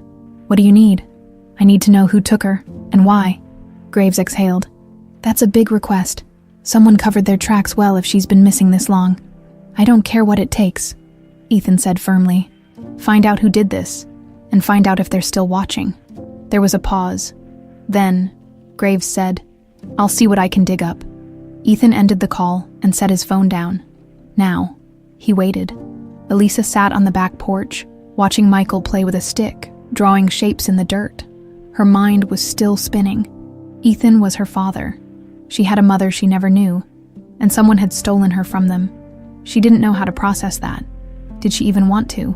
S1: What do you need?" "I need to know who took her, and why." Graves exhaled. "That's a big request. Someone covered their tracks well if she's been missing this long." "I don't care what it takes," Ethan said firmly. "Find out who did this, and find out if they're still watching." There was a pause. Then, Graves said, "I'll see what I can dig up." Ethan ended the call and set his phone down. Now, he waited. Elisa sat on the back porch, watching Michael play with a stick, drawing shapes in the dirt. Her mind was still spinning. Ethan was her father. She had a mother she never knew, and someone had stolen her from them. She didn't know how to process that. Did she even want to?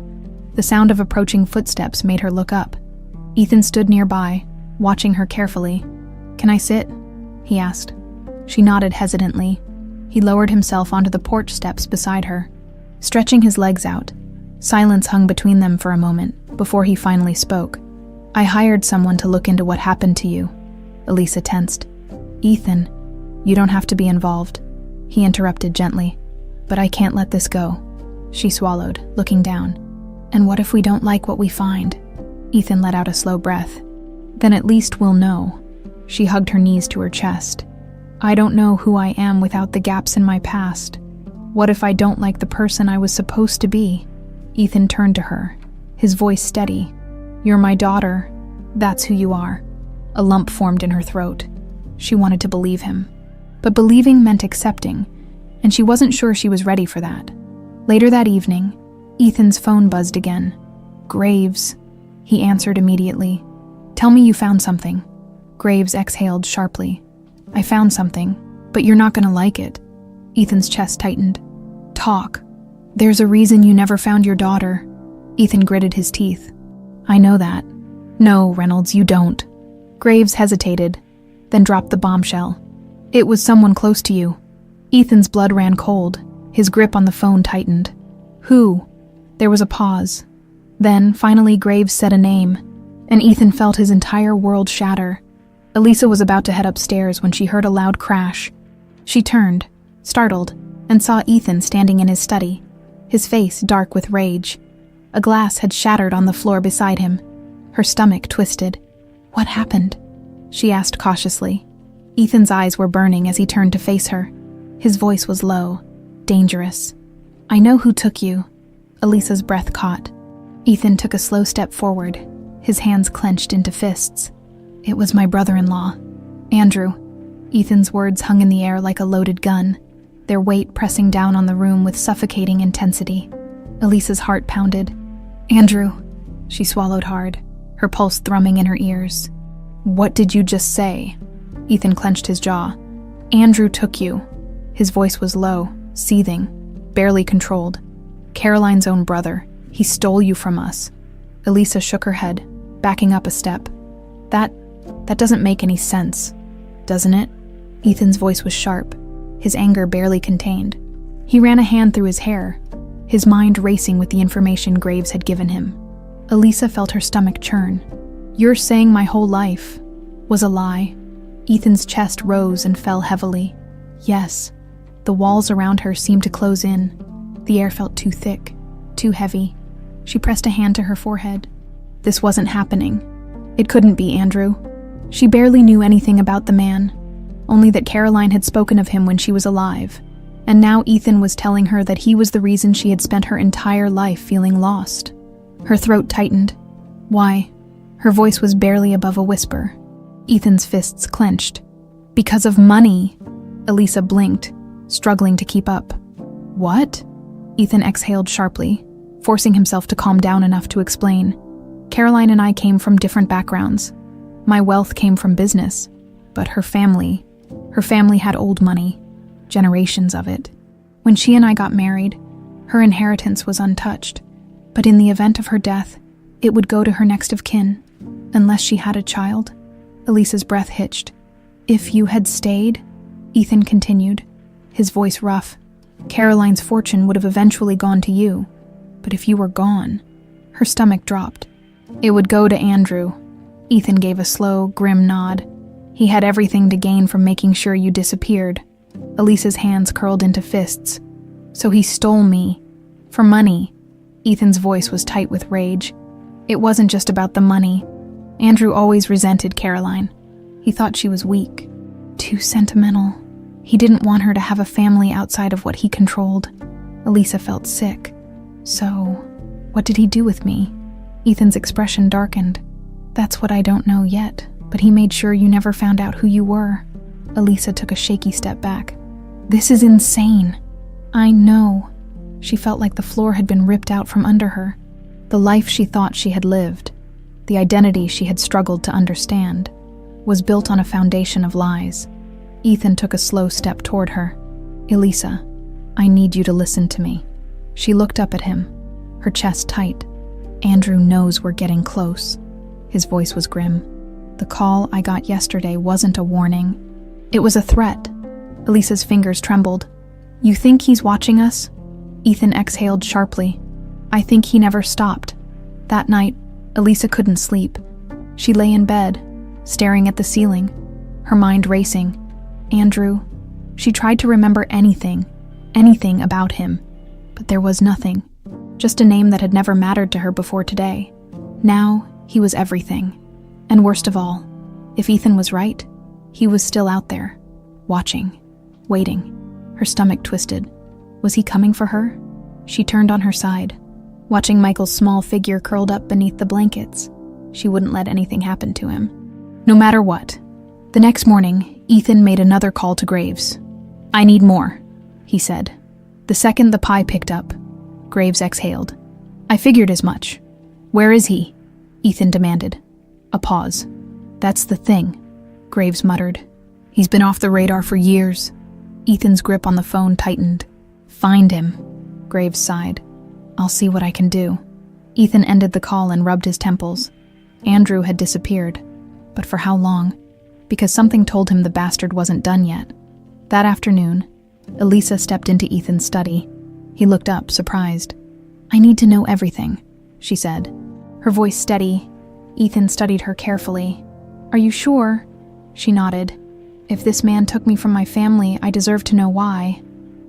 S1: The sound of approaching footsteps made her look up. Ethan stood nearby, watching her carefully. "Can I sit?" he asked. She nodded hesitantly. He lowered himself onto the porch steps beside her, stretching his legs out. Silence hung between them for a moment before he finally spoke. "I hired someone to look into what happened to you." Elisa tensed. "Ethan, you don't have to be involved," he interrupted gently. "But I can't let this go." She swallowed, looking down. And what if we don't like what we find? Ethan let out a slow breath. Then at least we'll know. She hugged her knees to her chest. I don't know who I am without the gaps in my past. What if I don't like the person I was supposed to be? Ethan turned to her, his voice steady. You're my daughter. That's who you are. A lump formed in her throat. She wanted to believe him. But believing meant accepting, and she wasn't sure she was ready for that. Later that evening, Ethan's phone buzzed again. Graves. He answered immediately. Tell me you found something. Graves exhaled sharply. I found something, but you're not gonna like it. Ethan's chest tightened. Talk. There's a reason you never found your daughter. Ethan gritted his teeth. I know that. No, Reynolds, you don't. Graves hesitated, then dropped the bombshell. It was someone close to you. Ethan's blood ran cold. His grip on the phone tightened. Who? There was a pause. Then, finally, Graves said a name, and Ethan felt his entire world shatter. Elisa was about to head upstairs when she heard a loud crash. She turned, startled, and saw Ethan standing in his study, his face dark with rage. A glass had shattered on the floor beside him. Her stomach twisted. What happened? She asked cautiously. Ethan's eyes were burning as he turned to face her. His voice was low, dangerous. I know who took you. Elisa's breath caught. Ethan took a slow step forward, his hands clenched into fists. It was my brother-in-law, Andrew. Ethan's words hung in the air like a loaded gun, their weight pressing down on the room with suffocating intensity. Elisa's heart pounded. Andrew. She swallowed hard, her pulse thrumming in her ears. What did you just say? Ethan clenched his jaw. Andrew took you. His voice was low, seething, barely controlled. Caroline's own brother. He stole you from us. Elisa shook her head, backing up a step. That doesn't make any sense, doesn't it? Ethan's voice was sharp, his anger barely contained. He ran a hand through his hair, his mind racing with the information Graves had given him. Elisa felt her stomach churn. You're saying my whole life was a lie? Ethan's chest rose and fell heavily. Yes. The walls around her seemed to close in. The air felt too thick, too heavy. She pressed a hand to her forehead. This wasn't happening. It couldn't be Andrew. She barely knew anything about the man, only that Caroline had spoken of him when she was alive, and now Ethan was telling her that he was the reason she had spent her entire life feeling lost. Her throat tightened. Why? Her voice was barely above a whisper. Ethan's fists clenched. Because of money. Elisa blinked, struggling to keep up. What? Ethan exhaled sharply, forcing himself to calm down enough to explain. Caroline and I came from different backgrounds. My wealth came from business, but her family had old money, generations of it. When she and I got married, her inheritance was untouched, but in the event of her death, it would go to her next of kin, unless she had a child. Elisa's breath hitched. If you had stayed, Ethan continued, his voice rough, Caroline's fortune would have eventually gone to you, but if you were gone, her stomach dropped. It would go to Andrew. Ethan gave a slow, grim nod. He had everything to gain from making sure you disappeared. Elisa's hands curled into fists. So he stole me. For money. Ethan's voice was tight with rage. It wasn't just about the money. Andrew always resented Caroline. He thought she was weak. Too sentimental. He didn't want her to have a family outside of what he controlled. Elisa felt sick. So, what did he do with me? Ethan's expression darkened. That's what I don't know yet, but he made sure you never found out who you were. Elisa took a shaky step back. This is insane. I know. She felt like the floor had been ripped out from under her. The life she thought she had lived, the identity she had struggled to understand, was built on a foundation of lies. Ethan took a slow step toward her. Elisa, I need you to listen to me. She looked up at him, her chest tight. Andrew knows we're getting close. His voice was grim. The call I got yesterday wasn't a warning. It was a threat. Elisa's fingers trembled. You think he's watching us? Ethan exhaled sharply. I think he never stopped. That night, Elisa couldn't sleep. She lay in bed, staring at the ceiling, her mind racing. Andrew. She tried to remember anything about him, but there was nothing. just a name that had never mattered to her before today. Now, he was everything. And worst of all, if Ethan was right, he was still out there, watching, waiting. Her stomach twisted. Was he coming for her? She turned on her side, watching Michael's small figure curled up beneath the blankets. She wouldn't let anything happen to him, no matter what. The next morning, Ethan made another call to Graves. "I need more," he said. The second the pie picked up, Graves exhaled. "I figured as much. Where is he?" Ethan demanded. A pause. "That's the thing," Graves muttered. "He's been off the radar for years." Ethan's grip on the phone tightened. "Find him," Graves sighed. "I'll see what I can do." Ethan ended the call and rubbed his temples. Andrew had disappeared. But for how long? Because something told him the bastard wasn't done yet. That afternoon, Elisa stepped into Ethan's study. He looked up, surprised. "I need to know everything," she said, her voice steady. Ethan studied her carefully. "Are you sure?" She nodded. "If this man took me from my family, I deserve to know why.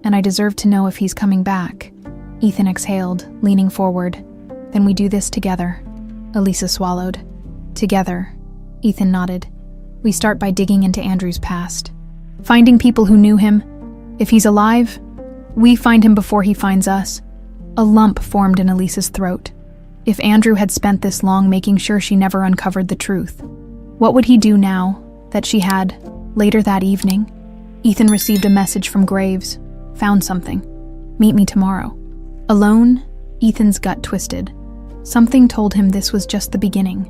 S1: And I deserve to know if he's coming back." Ethan exhaled, leaning forward. "Then we do this together." Elisa swallowed. "Together," Ethan nodded. "We start by digging into Andrew's past. Finding people who knew him. If he's alive, we find him before he finds us." A lump formed in Elisa's throat. If Andrew had spent this long making sure she never uncovered the truth, what would he do now that she had? Later that evening, Ethan received a message from Graves. "Found something. Meet me tomorrow." Alone, Ethan's gut twisted. Something told him this was just the beginning.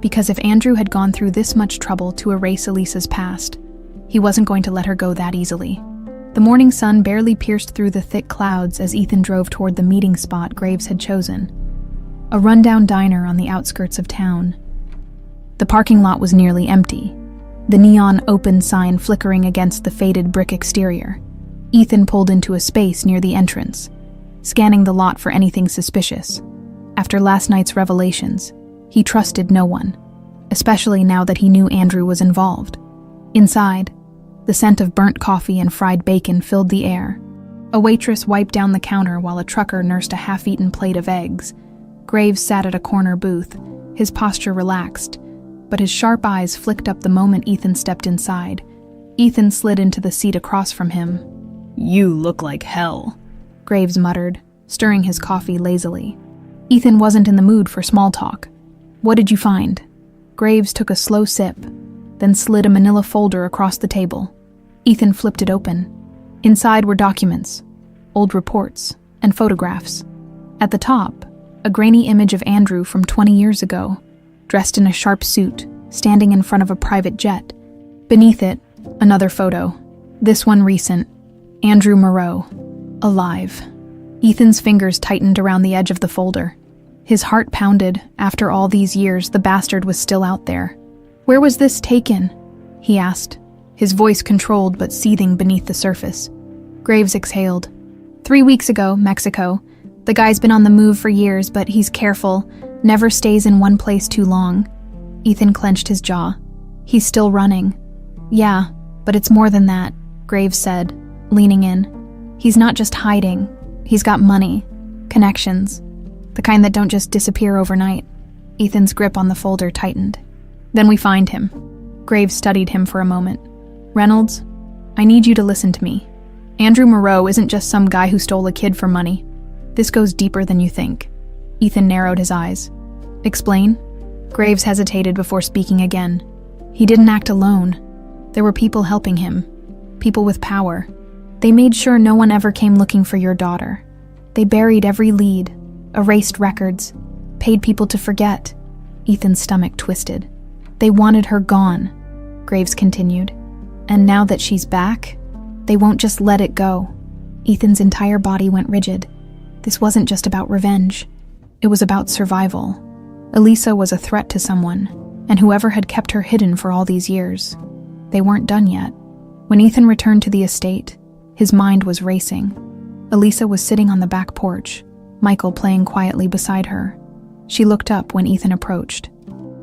S1: Because if Andrew had gone through this much trouble to erase Elisa's past, he wasn't going to let her go that easily. The morning sun barely pierced through the thick clouds as Ethan drove toward the meeting spot Graves had chosen. A rundown diner on the outskirts of town. The parking lot was nearly empty, the neon open sign flickering against the faded brick exterior. Ethan pulled into a space near the entrance, scanning the lot for anything suspicious. After last night's revelations, he trusted no one, especially now that he knew Andrew was involved. Inside, the scent of burnt coffee and fried bacon filled the air. A waitress wiped down the counter while a trucker nursed a half-eaten plate of eggs. Graves sat at a corner booth, his posture relaxed, but his sharp eyes flicked up the moment Ethan stepped inside. Ethan slid into the seat across from him. "You look like hell," Graves muttered, stirring his coffee lazily. Ethan wasn't in the mood for small talk. "What did you find?" Graves took a slow sip, then slid a manila folder across the table. Ethan flipped it open. Inside were documents, old reports, and photographs. At the top, a grainy image of Andrew from 20 years ago, dressed in a sharp suit, standing in front of a private jet. Beneath it, another photo, this one recent, Andrew Moreau, alive. Ethan's fingers tightened around the edge of the folder. His heart pounded. After all these years, the bastard was still out there. "Where was this taken?" he asked, his voice controlled but seething beneath the surface. Graves exhaled. 3 weeks ago, Mexico. The guy's been on the move for years, but he's careful, never stays in one place too long." Ethan clenched his jaw. "He's still running." "Yeah, but it's more than that," Graves said, leaning in. "He's not just hiding. He's got money, connections, the kind that don't just disappear overnight." Ethan's grip on the folder tightened. "Then we find him." Graves studied him for a moment. "Reynolds, I need you to listen to me. Andrew Moreau isn't just some guy who stole a kid for money. This goes deeper than you think." Ethan narrowed his eyes. "Explain?" Graves hesitated before speaking again. "He didn't act alone. There were people helping him, people with power. They made sure no one ever came looking for your daughter. They buried every lead, erased records, paid people to forget." Ethan's stomach twisted. "They wanted her gone," Graves continued. "And now that she's back, they won't just let it go." Ethan's entire body went rigid. This wasn't just about revenge. It was about survival. Elisa was a threat to someone, and whoever had kept her hidden for all these years. They weren't done yet. When Ethan returned to the estate, his mind was racing. Elisa was sitting on the back porch, Michael playing quietly beside her. She looked up when Ethan approached,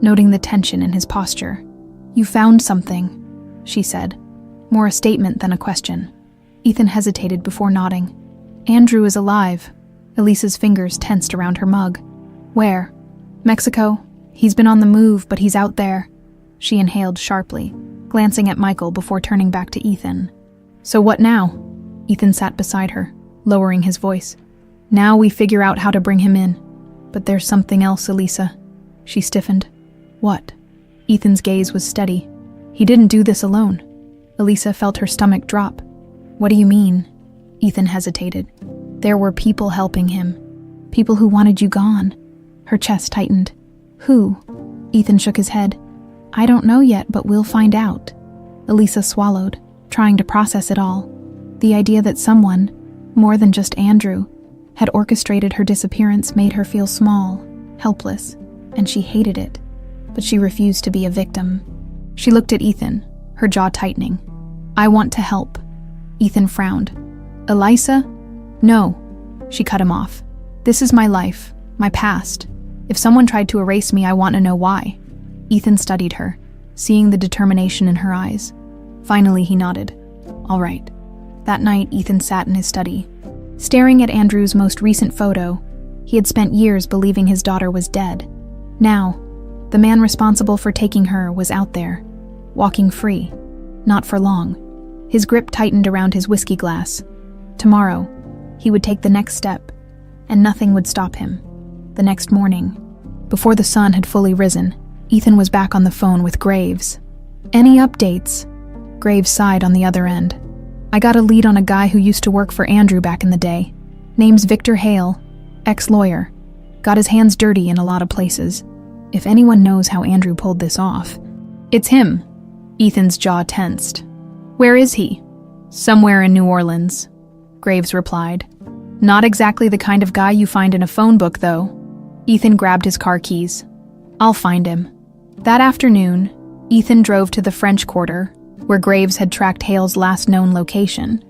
S1: noting the tension in his posture. "You found something," she said, more a statement than a question. Ethan hesitated before nodding. "Andrew is alive. Elisa's fingers tensed around her mug. Where? Mexico. He's been on the move, but he's out there. She inhaled sharply, glancing at Michael before turning back to Ethan. So what now? Ethan sat beside her, lowering his voice. Now we figure out how to bring him in. But there's something else, Elisa. She stiffened. What? Ethan's gaze was steady. He didn't do this alone. Elisa felt her stomach drop. What do you mean? Ethan hesitated. There were people helping him. People who wanted you gone. Her chest tightened. Who? Ethan shook his head. I don't know yet, but we'll find out. Elisa swallowed, trying to process it all. The idea that someone, more than just Andrew, had orchestrated her disappearance made her feel small, helpless, and she hated it. But she refused to be a victim. She looked at Ethan, her jaw tightening. I want to help. Ethan frowned. Elisa? No. She cut him off. This is my life, my past. If someone tried to erase me, I want to know why. Ethan studied her, seeing the determination in her eyes. Finally, he nodded. All right. That night, Ethan sat in his study. Staring at Andrew's most recent photo, he had spent years believing his daughter was dead. Now, the man responsible for taking her was out there, walking free. Not for long. His grip tightened around his whiskey glass. Tomorrow, he would take the next step, and nothing would stop him. The next morning, before the sun had fully risen, Ethan was back on the phone with Graves. Any updates? Graves sighed on the other end. I got a lead on a guy who used to work for Andrew back in the day. Name's Victor Hale, ex-lawyer. Got his hands dirty in a lot of places. If anyone knows how Andrew pulled this off, it's him. Ethan's jaw tensed. Where is he? Somewhere in New Orleans, Graves replied. Not exactly the kind of guy you find in a phone book, though. Ethan grabbed his car keys. I'll find him. That afternoon, Ethan drove to the French Quarter, where Graves had tracked Hale's last known location.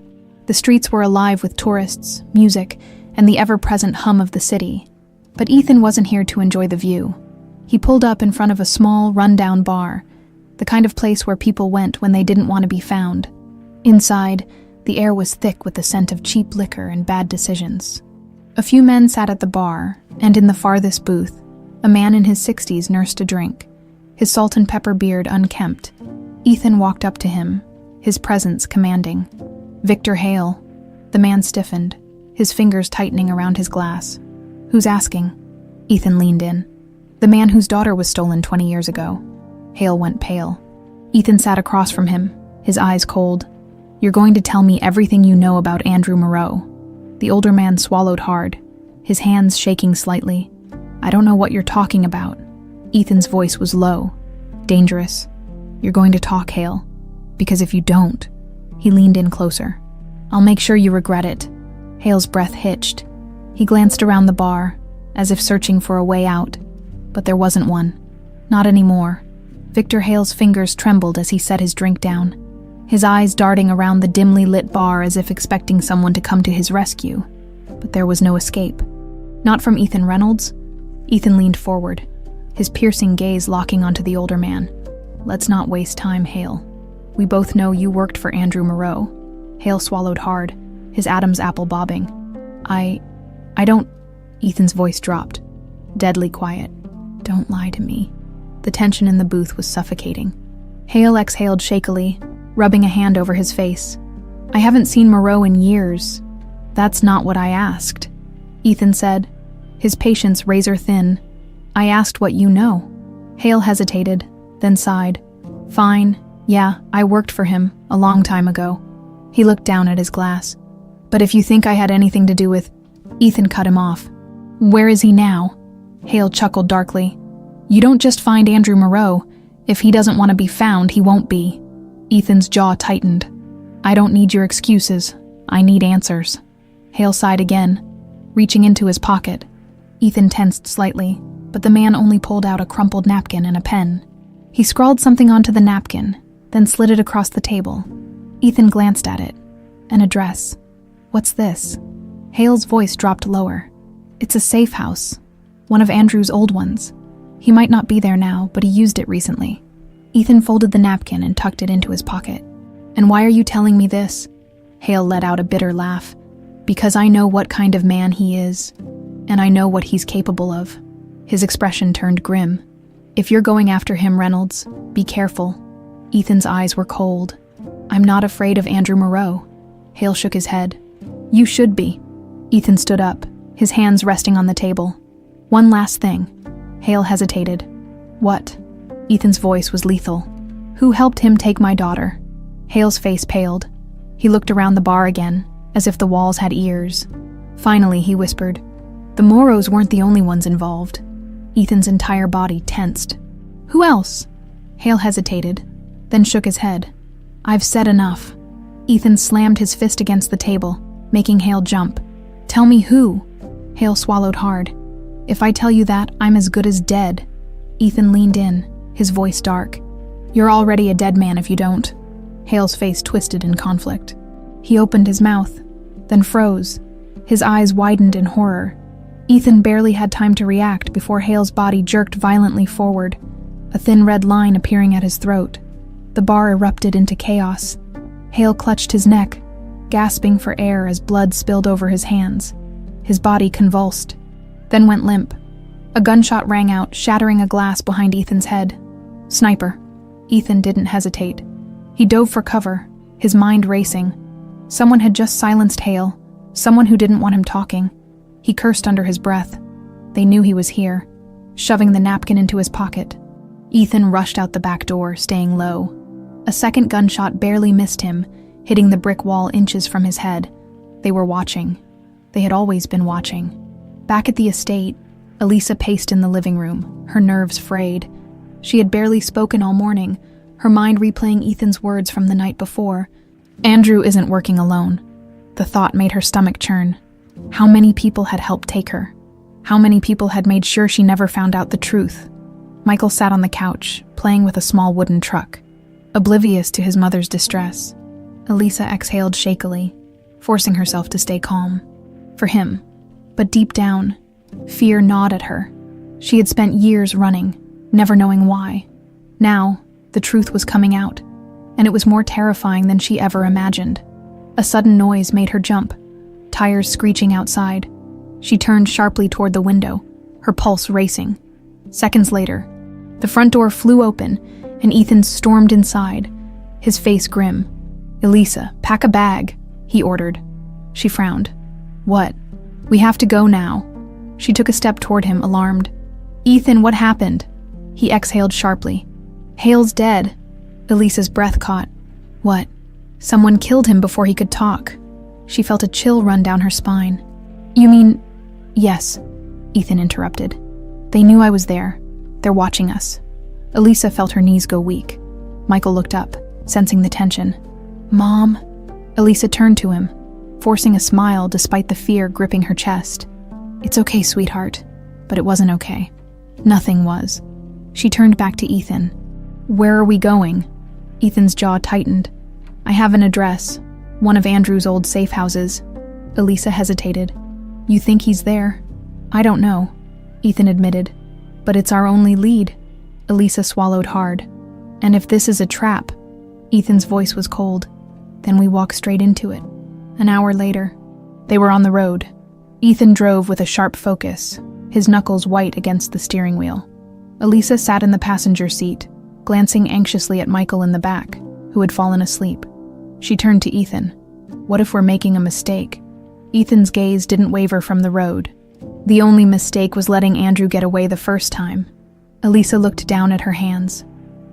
S1: The streets were alive with tourists, music, and the ever-present hum of the city. But Ethan wasn't here to enjoy the view. He pulled up in front of a small, run-down bar, the kind of place where people went when they didn't want to be found. Inside, the air was thick with the scent of cheap liquor and bad decisions. A few men sat at the bar, and in the farthest booth, a man in his 60s nursed a drink, his salt and pepper beard unkempt. Ethan walked up to him, his presence commanding. Victor Hale. The man stiffened, his fingers tightening around his glass. Who's asking? Ethan leaned in. The man whose daughter was stolen 20 years ago. Hale went pale. Ethan sat across from him, his eyes cold. You're going to tell me everything you know about Andrew Moreau. The older man swallowed hard, his hands shaking slightly. I don't know what you're talking about. Ethan's voice was low, dangerous. You're going to talk, Hale. Because if you don't, he leaned in closer. I'll make sure you regret it. Hale's breath hitched. He glanced around the bar, as if searching for a way out. But there wasn't one. Not anymore. Victor Hale's fingers trembled as he set his drink down, his eyes darting around the dimly lit bar as if expecting someone to come to his rescue. But there was no escape. Not from Ethan Reynolds. Ethan leaned forward, his piercing gaze locking onto the older man. Let's not waste time, Hale. We both know you worked for Andrew Moreau. Hale swallowed hard, his Adam's apple bobbing. I don't... Ethan's voice dropped, deadly quiet. Don't lie to me. The tension in the booth was suffocating. Hale exhaled shakily, rubbing a hand over his face. I haven't seen Moreau in years. That's not what I asked, Ethan said, his patience razor thin. I asked what you know. Hale hesitated, then sighed. Fine, yeah, I worked for him, a long time ago. He looked down at his glass. But if you think I had anything to do with... Ethan cut him off. Where is he now? Hale chuckled darkly. You don't just find Andrew Moreau. If he doesn't want to be found, he won't be. Ethan's jaw tightened. I don't need your excuses. I need answers. Hale sighed again, reaching into his pocket. Ethan tensed slightly, but the man only pulled out a crumpled napkin and a pen. He scrawled something onto the napkin, then slid it across the table. Ethan glanced at it. An address. What's this? Hale's voice dropped lower. It's a safe house. One of Andrew's old ones. He might not be there now, but he used it recently. Ethan folded the napkin and tucked it into his pocket. And why are you telling me this? Hale let out a bitter laugh. Because I know what kind of man he is, and I know what he's capable of. His expression turned grim. If you're going after him, Reynolds, be careful. Ethan's eyes were cold. I'm not afraid of Andrew Moreau. Hale shook his head. You should be. Ethan stood up, his hands resting on the table. One last thing. Hale hesitated. What? Ethan's voice was lethal. Who helped him take my daughter? Hale's face paled. He looked around the bar again, as if the walls had ears. Finally, he whispered, the Moreaus weren't the only ones involved. Ethan's entire body tensed. Who else? Hale hesitated, then shook his head. I've said enough. Ethan slammed his fist against the table, making Hale jump. Tell me who? Hale swallowed hard. If I tell you that, I'm as good as dead. Ethan leaned in, his voice dark. You're already a dead man if you don't. Hale's face twisted in conflict. He opened his mouth, then froze. His eyes widened in horror. Ethan barely had time to react before Hale's body jerked violently forward, a thin red line appearing at his throat. The bar erupted into chaos. Hale clutched his neck, gasping for air as blood spilled over his hands. His body convulsed, then went limp. A gunshot rang out, shattering a glass behind Ethan's head. Sniper. Ethan didn't hesitate. He dove for cover, his mind racing. Someone had just silenced Hale, someone who didn't want him talking. He cursed under his breath. They knew he was here, shoving the napkin into his pocket. Ethan rushed out the back door, staying low. A second gunshot barely missed him, hitting the brick wall inches from his head. They were watching. They had always been watching. Back at the estate, Elisa paced in the living room, her nerves frayed. She had barely spoken all morning, her mind replaying Ethan's words from the night before. Andrew isn't working alone. The thought made her stomach churn. How many people had helped take her? How many people had made sure she never found out the truth? Michael sat on the couch, playing with a small wooden truck, oblivious to his mother's distress. Elisa exhaled shakily, forcing herself to stay calm. For him. But deep down, fear gnawed at her. She had spent years running, never knowing why. Now, the truth was coming out, and it was more terrifying than she ever imagined. A sudden noise made her jump, tires screeching outside. She turned sharply toward the window, her pulse racing. Seconds later, the front door flew open, and Ethan stormed inside, his face grim. Elisa, pack a bag, he ordered. She frowned. What? We have to go now. She took a step toward him, alarmed. Ethan, what happened? He exhaled sharply. Hale's dead. Elisa's breath caught. What? Someone killed him before he could talk. She felt a chill run down her spine. You mean... Yes, Ethan interrupted. They knew I was there. They're watching us. Elisa felt her knees go weak. Michael looked up, sensing the tension. Mom? Elisa turned to him, forcing a smile despite the fear gripping her chest. It's okay, sweetheart. But it wasn't okay. Nothing was. She turned back to Ethan. Where are we going? Ethan's jaw tightened. I have an address. One of Andrew's old safe houses. Elisa hesitated. You think he's there? I don't know, Ethan admitted. But it's our only lead. Elisa swallowed hard. And if this is a trap, Ethan's voice was cold, then we walk straight into it. An hour later, they were on the road. Ethan drove with a sharp focus, his knuckles white against the steering wheel. Elisa sat in the passenger seat, glancing anxiously at Michael in the back, who had fallen asleep. She turned to Ethan. What if we're making a mistake? Ethan's gaze didn't waver from the road. The only mistake was letting Andrew get away the first time. Elisa looked down at her hands,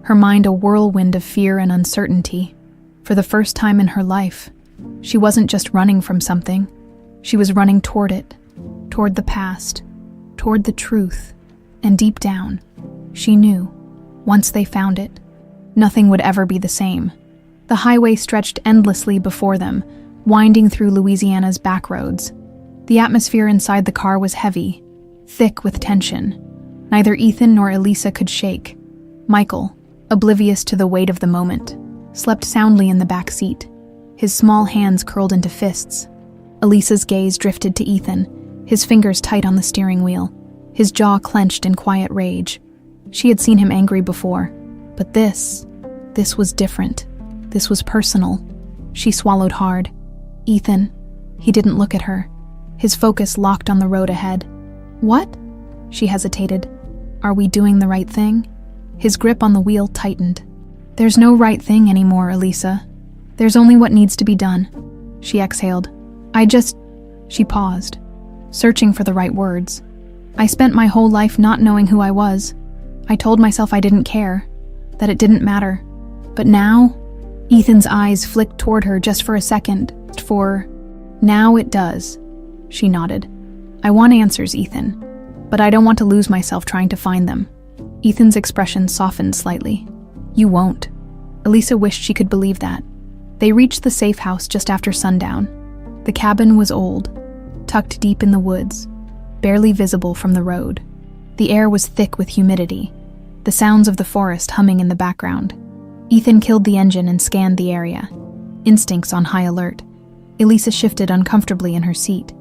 S1: her mind a whirlwind of fear and uncertainty. For the first time in her life, she wasn't just running from something. She was running toward it, toward the past, toward the truth. And deep down, she knew, once they found it, nothing would ever be the same. The highway stretched endlessly before them, winding through Louisiana's back roads. The atmosphere inside the car was heavy, thick with tension. Neither Ethan nor Elisa could shake. Michael, oblivious to the weight of the moment, slept soundly in the back seat, his small hands curled into fists. Elisa's gaze drifted to Ethan, his fingers tight on the steering wheel, his jaw clenched in quiet rage. She had seen him angry before, but this was different. This was personal. She swallowed hard. Ethan, He didn't look at her. His focus locked on the road ahead. What? She hesitated. Are we doing the right thing? His grip on the wheel tightened. There's no right thing anymore, Elisa. There's only what needs to be done. She exhaled. She paused, searching for the right words. I spent my whole life not knowing who I was. I told myself I didn't care, that it didn't matter. But now, Ethan's eyes flicked toward her just for a second. Now it does. She nodded. I want answers, Ethan, but I don't want to lose myself trying to find them. Ethan's expression softened slightly. You won't. Elisa wished she could believe that. They reached the safe house just after sundown. The cabin was old, tucked deep in the woods, barely visible from the road. The air was thick with humidity, the sounds of the forest humming in the background. Ethan killed the engine and scanned the area, instincts on high alert. Elisa shifted uncomfortably in her seat.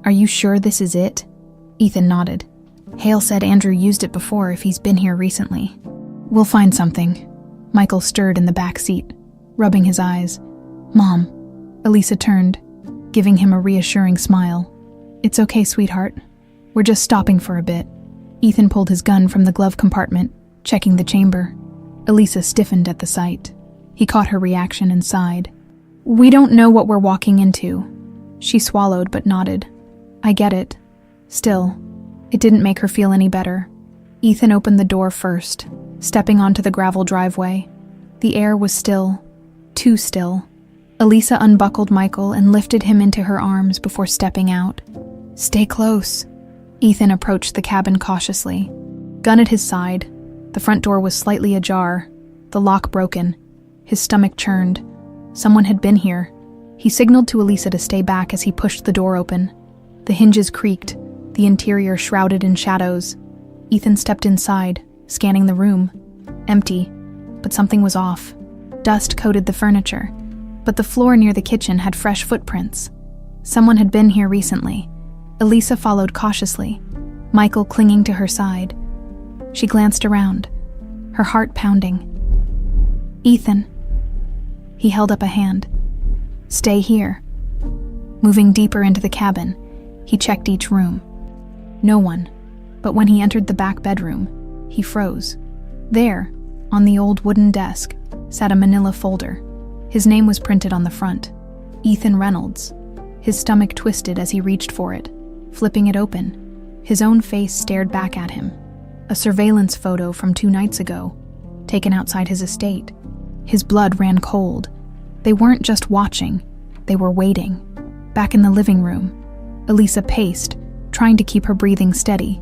S1: Are you sure this is it? Ethan nodded. Hale said Andrew used it before if he's been here recently. We'll find something. Michael stirred in the back seat, rubbing his eyes. Mom. Elisa turned, giving him a reassuring smile. It's okay, sweetheart. We're just stopping for a bit. Ethan pulled his gun from the glove compartment, checking the chamber. Elisa stiffened at the sight. He caught her reaction and sighed. We don't know what we're walking into. She swallowed but nodded. I get it. Still, it didn't make her feel any better. Ethan opened the door first, stepping onto the gravel driveway. The air was still, too still. Elisa unbuckled Michael and lifted him into her arms before stepping out. Stay close. Ethan approached the cabin cautiously. Gun at his side, the front door was slightly ajar, the lock broken. His stomach churned. Someone had been here. He signaled to Elisa to stay back as he pushed the door open. The hinges creaked, the interior shrouded in shadows. Ethan stepped inside, scanning the room. Empty, but something was off. Dust coated the furniture, but the floor near the kitchen had fresh footprints. Someone had been here recently. Elisa followed cautiously, Michael clinging to her side. She glanced around, her heart pounding. Ethan. He held up a hand. Stay here. Moving deeper into the cabin, he checked each room. No one, but when he entered the back bedroom, he froze. There, on the old wooden desk, sat a manila folder. His name was printed on the front. Ethan Reynolds. His stomach twisted as he reached for it, flipping it open. His own face stared back at him. A surveillance photo from 2 nights ago, taken outside his estate. His blood ran cold. They weren't just watching, they were waiting. Back in the living room, Elisa paced, trying to keep her breathing steady.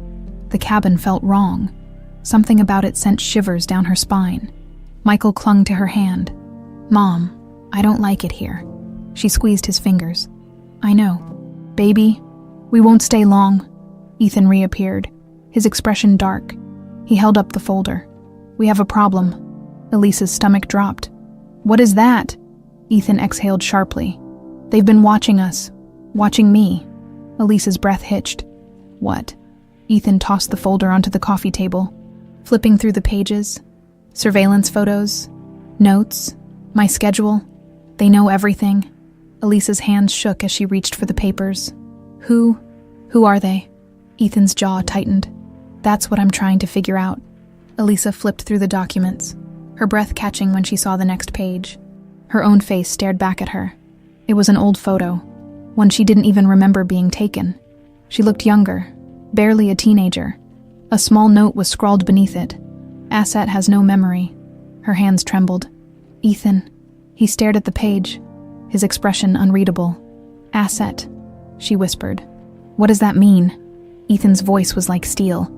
S1: The cabin felt wrong. Something about it sent shivers down her spine. Michael clung to her hand. Mom, I don't like it here. She squeezed his fingers. I know. Baby, we won't stay long. Ethan reappeared, his expression dark. He held up the folder. We have a problem. Elisa's stomach dropped. What is that? Ethan exhaled sharply. They've been watching us. Watching me. Elisa's breath hitched. What? Ethan tossed the folder onto the coffee table, flipping through the pages. Surveillance photos. Notes. My schedule. They know everything. Elisa's hands shook as she reached for the papers. Who are they? Ethan's jaw tightened. That's what I'm trying to figure out. Elisa flipped through the documents, her breath catching when she saw the next page. Her own face stared back at her. It was an old photo, one she didn't even remember being taken. She looked younger, barely a teenager. A small note was scrawled beneath it. Asset has no memory. Her hands trembled. Ethan. He stared at the page, his expression unreadable. Asset, she whispered. What does that mean? Ethan's voice was like steel.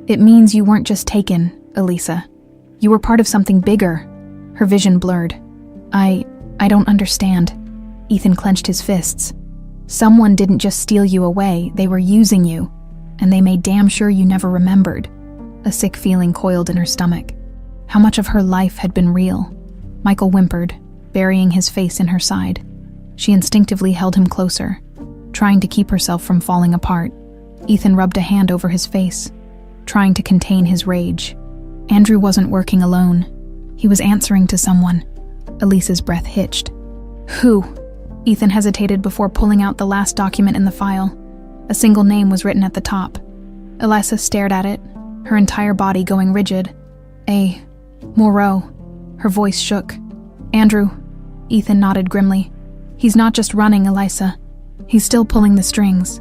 S1: It means you weren't just taken, Elisa. You were part of something bigger. Her vision blurred. I don't understand. Ethan clenched his fists. Someone didn't just steal you away, they were using you. And they made damn sure you never remembered. A sick feeling coiled in her stomach. How much of her life had been real? Michael whimpered, burying his face in her side. She instinctively held him closer, trying to keep herself from falling apart. Ethan rubbed a hand over his face, trying to contain his rage. Andrew wasn't working alone. He was answering to someone. Elisa's breath hitched. Who? Ethan hesitated before pulling out the last document in the file. A single name was written at the top. Elisa stared at it, her entire body going rigid. A. Moreau. Her voice shook. Andrew. Ethan nodded grimly. He's not just running, Elisa. He's still pulling the strings.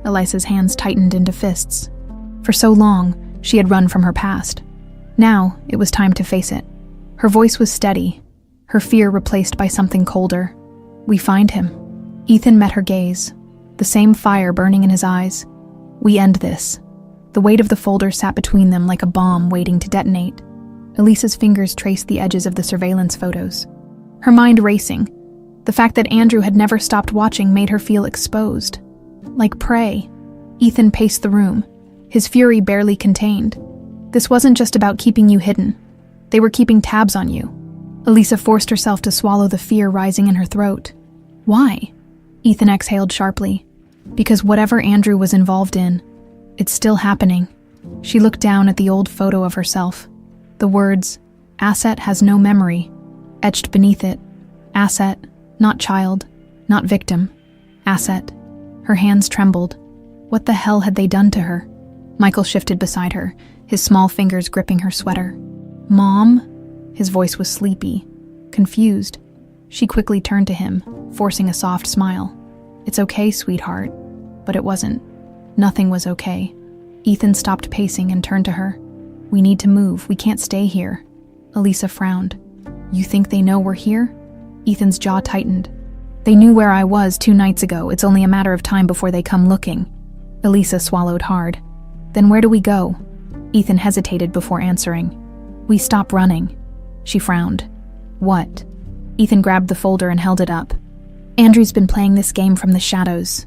S1: Elisa's hands tightened into fists. For so long, she had run from her past. Now, it was time to face it. Her voice was steady, her fear replaced by something colder. We find him. Ethan met her gaze, the same fire burning in his eyes. We end this. The weight of the folder sat between them like a bomb waiting to detonate. Elisa's fingers traced the edges of the surveillance photos. Her mind racing. The fact that Andrew had never stopped watching made her feel exposed. Like prey. Ethan paced the room, his fury barely contained. This wasn't just about keeping you hidden. They were keeping tabs on you. Elisa forced herself to swallow the fear rising in her throat. Why? Ethan exhaled sharply. Because whatever Andrew was involved in, it's still happening. She looked down at the old photo of herself. The words, "Asset has no memory," etched beneath it. Asset, not child, not victim. Asset. Her hands trembled. What the hell had they done to her? Michael shifted beside her, his small fingers gripping her sweater. Mom? His voice was sleepy, confused. She quickly turned to him, forcing a soft smile. It's okay, sweetheart. But it wasn't. Nothing was okay. Ethan stopped pacing and turned to her. We need to move. We can't stay here. Elisa frowned. You think they know we're here? Ethan's jaw tightened. They knew where I was 2 nights ago. It's only a matter of time before they come looking. Elisa swallowed hard. Then where do we go? Ethan hesitated before answering. We stop running. She frowned. What? Ethan grabbed the folder and held it up. Andrew's been playing this game from the shadows,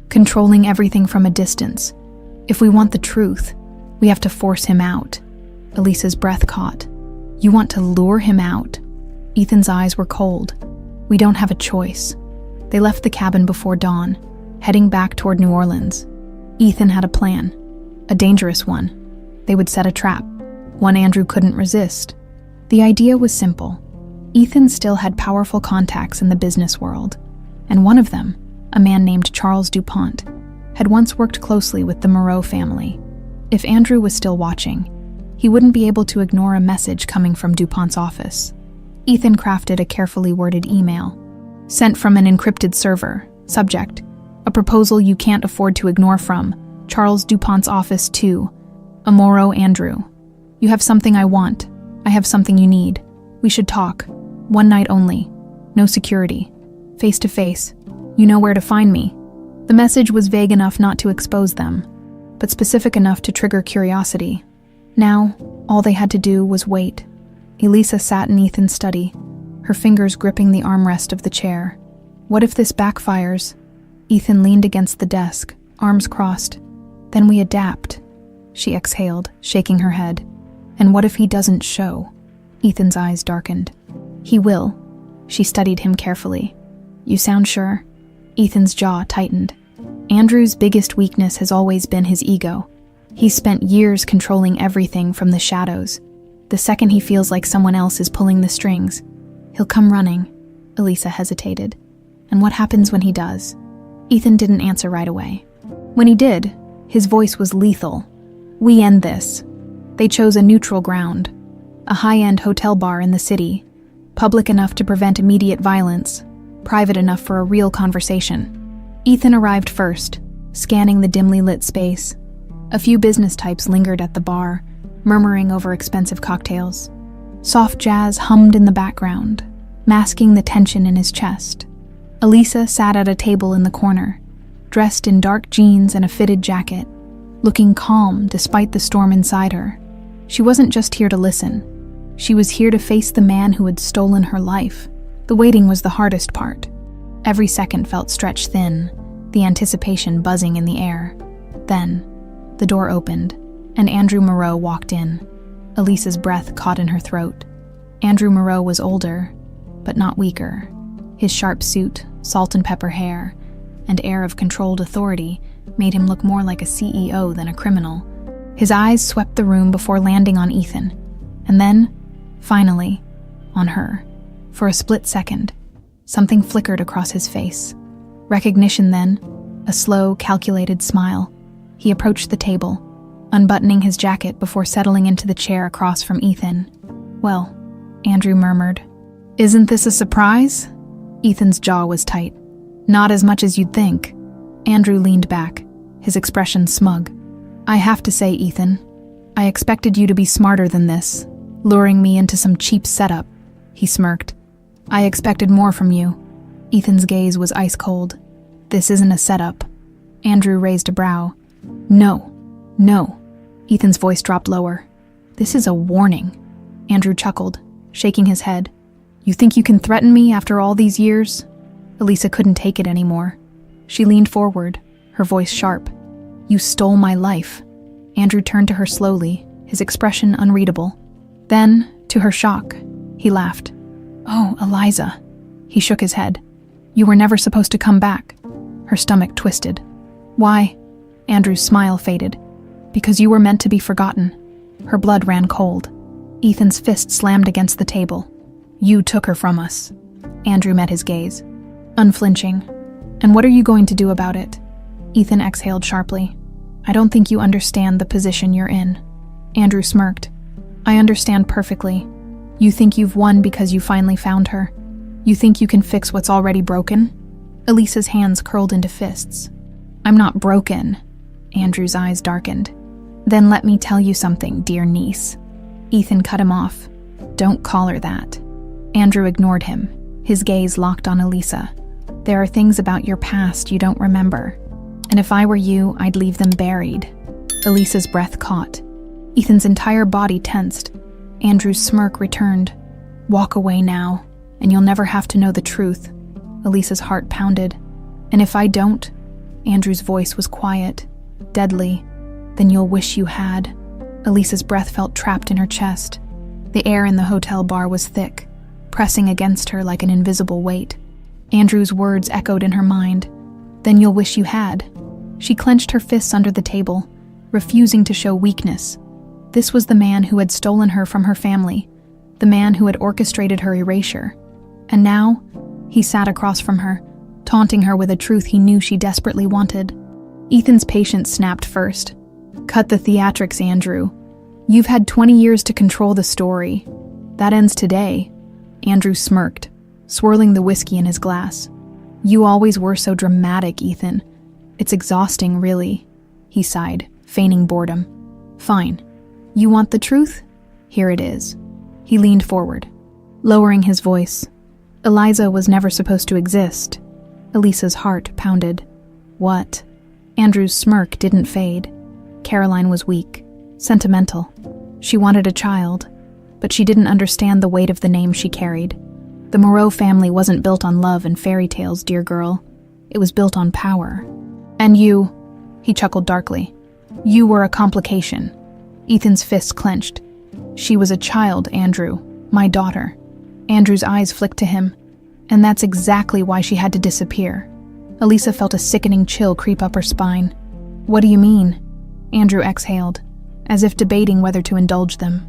S1: controlling everything from a distance. If we want the truth, we have to force him out. Elisa's breath caught. You want to lure him out? Ethan's eyes were cold. We don't have a choice. They left the cabin before dawn, heading back toward New Orleans. Ethan had a plan, a dangerous one. They would set a trap, one Andrew couldn't resist. The idea was simple. Ethan still had powerful contacts in the business world, and one of them, a man named Charles DuPont, had once worked closely with the Moreau family. If Andrew was still watching, he wouldn't be able to ignore a message coming from DuPont's office. Ethan crafted a carefully worded email. Sent from an encrypted server. Subject: a proposal you can't afford to ignore from Charles DuPont's office to Amoro Andrew. You have something I want. I have something you need. We should talk. 1 night only. No security. Face to face. You know where to find me. The message was vague enough not to expose them, but specific enough to trigger curiosity. Now, all they had to do was wait. Elisa sat in Ethan's study, her fingers gripping the armrest of the chair. What if this backfires? Ethan leaned against the desk, arms crossed. Then we adapt. She exhaled, shaking her head. And what if he doesn't show? Ethan's eyes darkened. He will. She studied him carefully. You sound sure? Ethan's jaw tightened. Andrew's biggest weakness has always been his ego. He's spent years controlling everything from the shadows. The second he feels like someone else is pulling the strings, he'll come running. Elisa hesitated. And what happens when he does? Ethan didn't answer right away. When he did, his voice was lethal. We end this. They chose a neutral ground, a high-end hotel bar in the city, public enough to prevent immediate violence, private enough for a real conversation. Ethan arrived first, scanning the dimly lit space. A few business types lingered at the bar, murmuring over expensive cocktails. Soft jazz hummed in the background, masking the tension in his chest. Elisa sat at a table in the corner, dressed in dark jeans and a fitted jacket, looking calm despite the storm inside her. She wasn't just here to listen. She was here to face the man who had stolen her life. The waiting was the hardest part. Every second felt stretched thin, the anticipation buzzing in the air. Then, the door opened, and Andrew Moreau walked in. Elisa's breath caught in her throat. Andrew Moreau was older, but not weaker. His sharp suit, salt and pepper hair, and air of controlled authority made him look more like a CEO than a criminal. His eyes swept the room before landing on Ethan, and then, finally, on her. For a split second, Something flickered across his face. Recognition then, a slow, calculated smile. He approached the table, unbuttoning his jacket before settling into the chair across from Ethan. "Well," Andrew murmured. "Isn't this a surprise?" Ethan's jaw was tight. "Not as much as you'd think." Andrew leaned back, his expression smug. "I have to say, Ethan, I expected you to be smarter than this, luring me into some cheap setup." He smirked. "I expected more from you." Ethan's gaze was ice cold. "This isn't a setup." Andrew raised a brow. No. Ethan's voice dropped lower. "This is a warning." Andrew chuckled, shaking his head. "You think you can threaten me after all these years?" Elisa couldn't take it anymore. She leaned forward, her voice sharp. "You stole my life." Andrew turned to her slowly, his expression unreadable. Then, to her shock, he laughed. "Oh, Eliza." He shook his head. "You were never supposed to come back." Her stomach twisted. "Why?" Andrew's smile faded. "Because you were meant to be forgotten." Her blood ran cold. Ethan's fist slammed against the table. "You took her from us." Andrew met his gaze, unflinching. "And what are you going to do about it?" Ethan exhaled sharply. "I don't think you understand the position you're in." Andrew smirked. "I understand perfectly. You think you've won because you finally found her. You think you can fix what's already broken?" Elisa's hands curled into fists. "I'm not broken." Andrew's eyes darkened. "Then let me tell you something, dear niece." Ethan cut him off. "Don't call her that." Andrew ignored him, his gaze locked on Elisa. "There are things about your past you don't remember. And if I were you, I'd leave them buried." Elisa's breath caught. Ethan's entire body tensed. Andrew's smirk returned. "Walk away now, and you'll never have to know the truth." Elisa's heart pounded. "And if I don't?" Andrew's voice was quiet, deadly. "Then you'll wish you had." Elisa's breath felt trapped in her chest. The air in the hotel bar was thick, pressing against her like an invisible weight. Andrew's words echoed in her mind. "Then you'll wish you had." She clenched her fists under the table, refusing to show weakness. This was the man who had stolen her from her family, the man who had orchestrated her erasure. And now, he sat across from her, taunting her with a truth he knew she desperately wanted. Ethan's patience snapped first. "Cut the theatrics, Andrew. You've had 20 years to control the story. That ends today." Andrew smirked, swirling the whiskey in his glass. "You always were so dramatic, Ethan. It's exhausting, really." He sighed, feigning boredom. "Fine. You want the truth? Here it is." He leaned forward, lowering his voice. "Eliza was never supposed to exist." Elisa's heart pounded. "What?" Andrew's smirk didn't fade. Caroline was weak, sentimental. She wanted a child, but she didn't understand the weight of the name she carried. The Moreau family wasn't built on love and fairy tales, dear girl. It was built on power. "And you," he chuckled darkly, "you were a complication." Ethan's fists clenched. "She was a child, Andrew, my daughter." Andrew's eyes flicked to him. "And that's exactly why she had to disappear." Elisa felt a sickening chill creep up her spine. "What do you mean?" Andrew exhaled, as if debating whether to indulge them.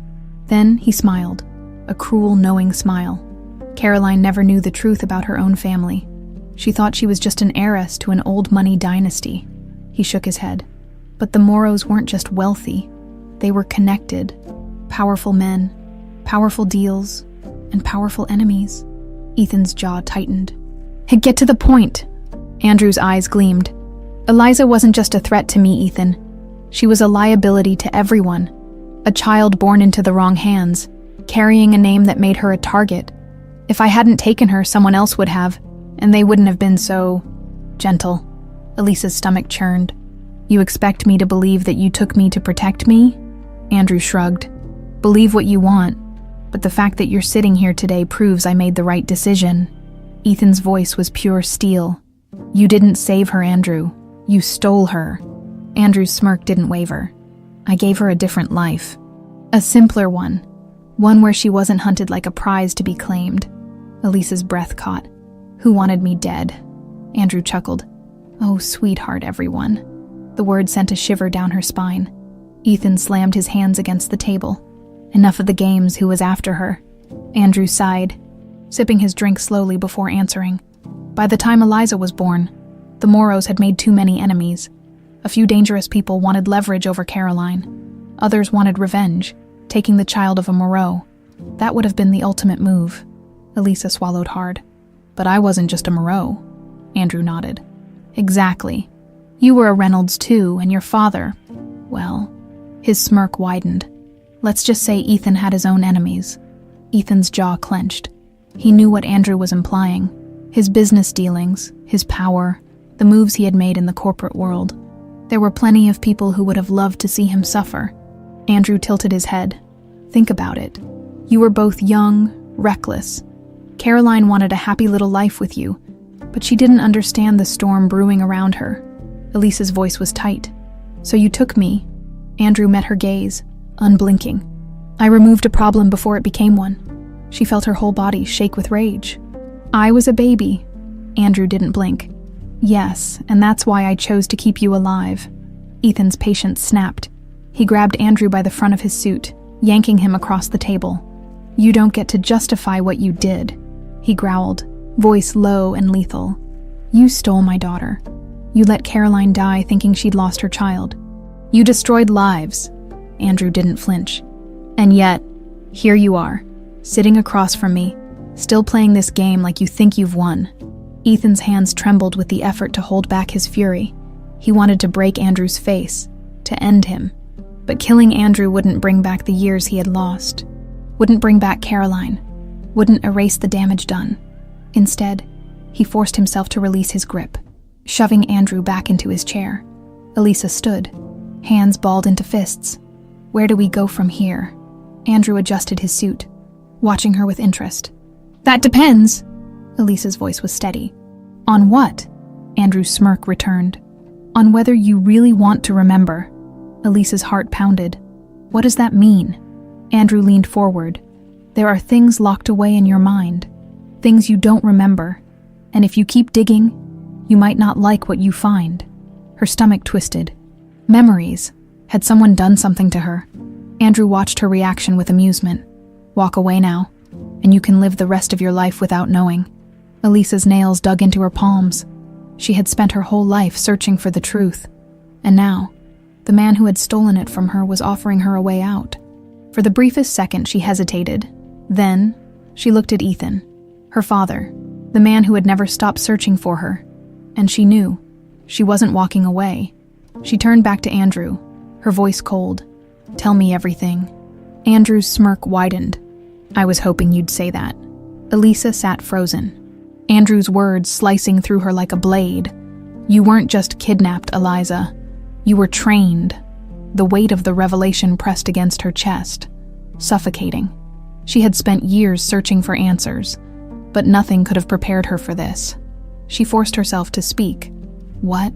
S1: Then he smiled, a cruel, knowing smile. Caroline never knew the truth about her own family. She thought she was just an heiress to an old money dynasty. He shook his head. But the Moreaus weren't just wealthy. They were connected. Powerful men, powerful deals, and powerful enemies. Ethan's jaw tightened. "Get to the point." Andrew's eyes gleamed. "Eliza wasn't just a threat to me, Ethan. She was a liability to everyone. A child born into the wrong hands, carrying a name that made her a target. If I hadn't taken her, someone else would have, and they wouldn't have been so gentle." Elisa's stomach churned. "You expect me to believe that you took me to protect me?" Andrew shrugged. "Believe what you want, but the fact that you're sitting here today proves I made the right decision." Ethan's voice was pure steel. "You didn't save her, Andrew. You stole her." Andrew's smirk didn't waver. "I gave her a different life. A simpler one. One where she wasn't hunted like a prize to be claimed." Elisa's breath caught. "Who wanted me dead?" Andrew chuckled. "Oh, sweetheart, everyone." The word sent a shiver down her spine. Ethan slammed his hands against the table. "Enough of the games, who was after her?" Andrew sighed. sipping his drink slowly before answering. By the time Eliza was born, the Moros had made too many enemies. A few dangerous people wanted leverage over Caroline. Others wanted revenge, taking the child of a Moreau. That would have been the ultimate move. Elisa swallowed hard. But I wasn't just a Moreau. Andrew nodded. Exactly. You were a Reynolds too, and your father, well, his smirk widened. Let's just say Ethan had his own enemies. Ethan's jaw clenched. He knew what Andrew was implying. His business dealings, his power, the moves he had made in the corporate world. There were plenty of people who would have loved to see him suffer. Andrew tilted his head. Think about it. You were both young, reckless. Caroline wanted a happy little life with you, but she didn't understand the storm brewing around her. Elisa's voice was tight. So you took me. Andrew met her gaze, unblinking. I removed a problem before it became one. She felt her whole body shake with rage. I was a baby. Andrew didn't blink. Yes, and that's why I chose to keep you alive. Ethan's patience snapped. He grabbed Andrew by the front of his suit, yanking him across the table. You don't get to justify what you did, he growled, voice low and lethal. You stole my daughter. You let Caroline die thinking she'd lost her child. You destroyed lives. Andrew didn't flinch. And yet, here you are, sitting across from me, still playing this game like you think you've won. Ethan's hands trembled with the effort to hold back his fury. He wanted to break Andrew's face, to end him. But killing Andrew wouldn't bring back the years he had lost. Wouldn't bring back Caroline. Wouldn't erase the damage done. Instead, he forced himself to release his grip, shoving Andrew back into his chair. Elisa stood, hands balled into fists. Where do we go from here? Andrew adjusted his suit, watching her with interest. That depends. Elisa's voice was steady. On what? Andrew's smirk returned. On whether you really want to remember. Elisa's heart pounded. What does that mean? Andrew leaned forward. There are things locked away in your mind, things you don't remember, and if you keep digging, you might not like what you find. Her stomach twisted. Memories. Had someone done something to her? Andrew watched her reaction with amusement. Walk away now, and you can live the rest of your life without knowing. Elisa's nails dug into her palms. She had spent her whole life searching for the truth, and now, the man who had stolen it from her was offering her a way out. For the briefest second, she hesitated. Then, she looked at Ethan, her father, the man who had never stopped searching for her. And she knew. She wasn't walking away. She turned back to Andrew, her voice cold. Tell me everything. Andrew's smirk widened. I was hoping you'd say that. Elisa sat frozen. Andrew's words slicing through her like a blade. You weren't just kidnapped, Eliza. You were trained. The weight of the revelation pressed against her chest, suffocating. She had spent years searching for answers, but nothing could have prepared her for this. She forced herself to speak. What?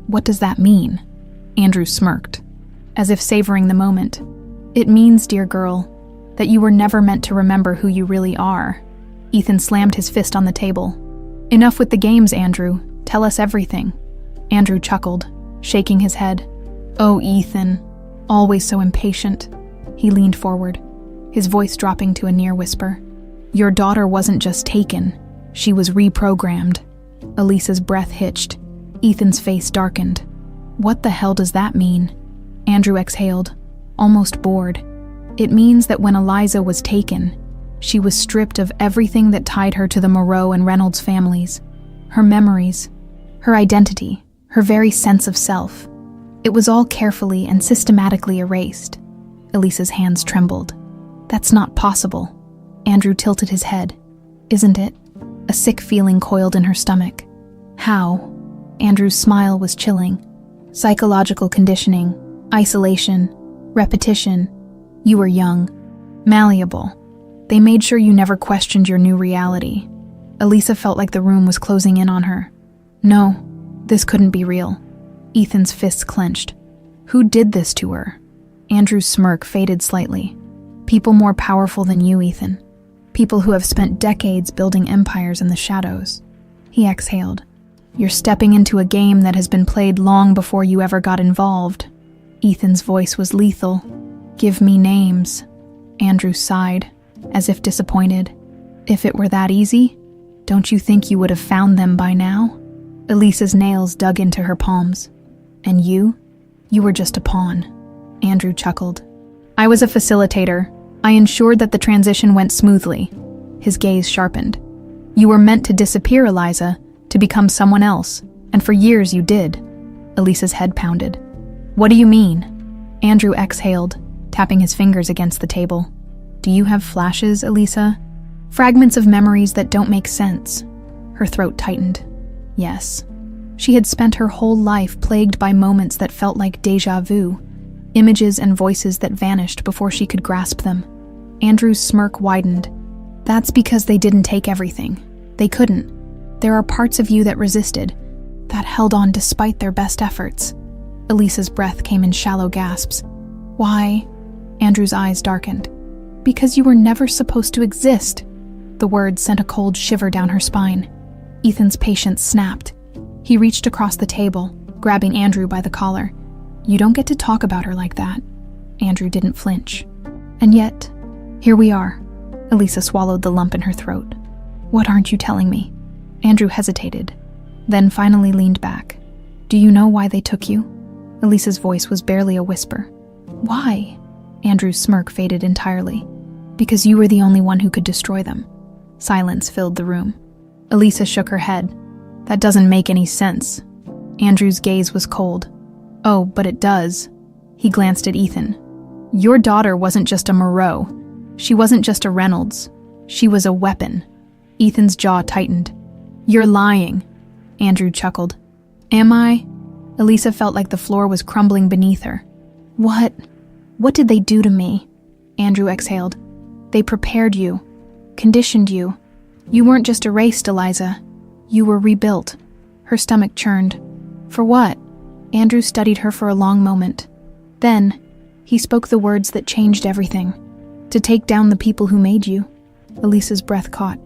S1: What does that mean? Andrew smirked, as if savoring the moment. It means, dear girl, that you were never meant to remember who you really are. Ethan slammed his fist on the table. Enough with the games, Andrew. Tell us everything. Andrew chuckled, shaking his head. Oh, Ethan, always so impatient. He leaned forward, his voice dropping to a near whisper. Your daughter wasn't just taken, she was reprogrammed. Elisa's breath hitched. Ethan's face darkened. What the hell does that mean? Andrew exhaled, almost bored. It means that when Eliza was taken, she was stripped of everything that tied her to the Moreau and Reynolds families. Her memories, her identity, her very sense of self. It was all carefully and systematically erased. Elisa's hands trembled. That's not possible. Andrew tilted his head. Isn't it? A sick feeling coiled in her stomach. How? Andrew's smile was chilling. Psychological conditioning, isolation, repetition. You were young, malleable. They made sure you never questioned your new reality. Elisa felt like the room was closing in on her. No, this couldn't be real. Ethan's fists clenched. Who did this to her? Andrew's smirk faded slightly. People more powerful than you, Ethan. People who have spent decades building empires in the shadows. He exhaled. You're stepping into a game that has been played long before you ever got involved. Ethan's voice was lethal. Give me names. Andrew sighed, as if disappointed. If it were that easy, don't you think you would have found them by now? Elisa's nails dug into her palms. And you were just a pawn. Andrew chuckled. I was a facilitator. I ensured that the transition went smoothly. His gaze sharpened. You were meant to disappear, Eliza, to become someone else, and for years you did. Elisa's head pounded. What do you mean? Andrew exhaled, tapping his fingers against the table. Do you have flashes, Elisa? Fragments of memories that don't make sense. Her throat tightened. Yes. She had spent her whole life plagued by moments that felt like déjà vu, images and voices that vanished before she could grasp them. Andrew's smirk widened. That's because they didn't take everything. They couldn't. There are parts of you that resisted, that held on despite their best efforts. Elisa's breath came in shallow gasps. Why? Andrew's eyes darkened. Because you were never supposed to exist. The words sent a cold shiver down her spine. Ethan's patience snapped. He reached across the table, grabbing Andrew by the collar. You don't get to talk about her like that. Andrew didn't flinch. And yet, here we are. Elisa swallowed the lump in her throat. What aren't you telling me? Andrew hesitated, then finally leaned back. Do you know why they took you? Elisa's voice was barely a whisper. Why? Andrew's smirk faded entirely. Because you were the only one who could destroy them. Silence filled the room. Elisa shook her head. That doesn't make any sense. Andrew's gaze was cold. Oh, but it does. He glanced at Ethan. Your daughter wasn't just a Moreau. She wasn't just a Reynolds. She was a weapon. Ethan's jaw tightened. You're lying. Andrew chuckled. Am I? Elisa felt like the floor was crumbling beneath her. What did they do to me? Andrew exhaled. They prepared you, conditioned you. You weren't just erased, Eliza. You were rebuilt. Her stomach churned. For what? Andrew studied her for a long moment. Then, he spoke the words that changed everything. To take down the people who made you. Elisa's breath caught.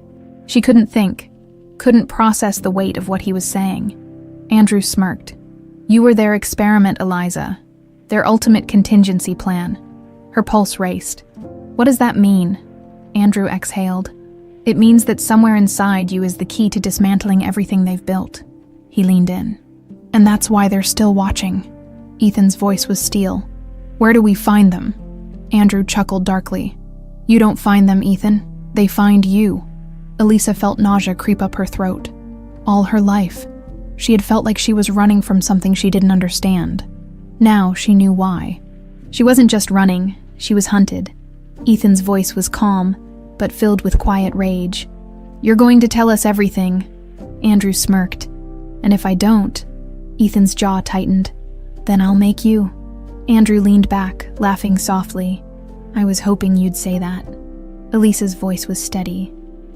S1: She couldn't think, couldn't process the weight of what he was saying. Andrew smirked. You were their experiment, Eliza. Their ultimate contingency plan. Her pulse raced. What does that mean? Andrew exhaled. It means that somewhere inside you is the key to dismantling everything they've built. He leaned in. And that's why they're still watching. Ethan's voice was steel. Where do we find them? Andrew chuckled darkly. You don't find them, Ethan. They find you. Elisa felt nausea creep up her throat. All her life, she had felt like she was running from something she didn't understand. Now she knew why. She wasn't just running, she was hunted. Ethan's voice was calm, but filled with quiet rage. You're going to tell us everything. Andrew smirked. And if I don't, Ethan's jaw tightened. Then I'll make you. Andrew leaned back, laughing softly. I was hoping you'd say that. Elisa's voice was steady,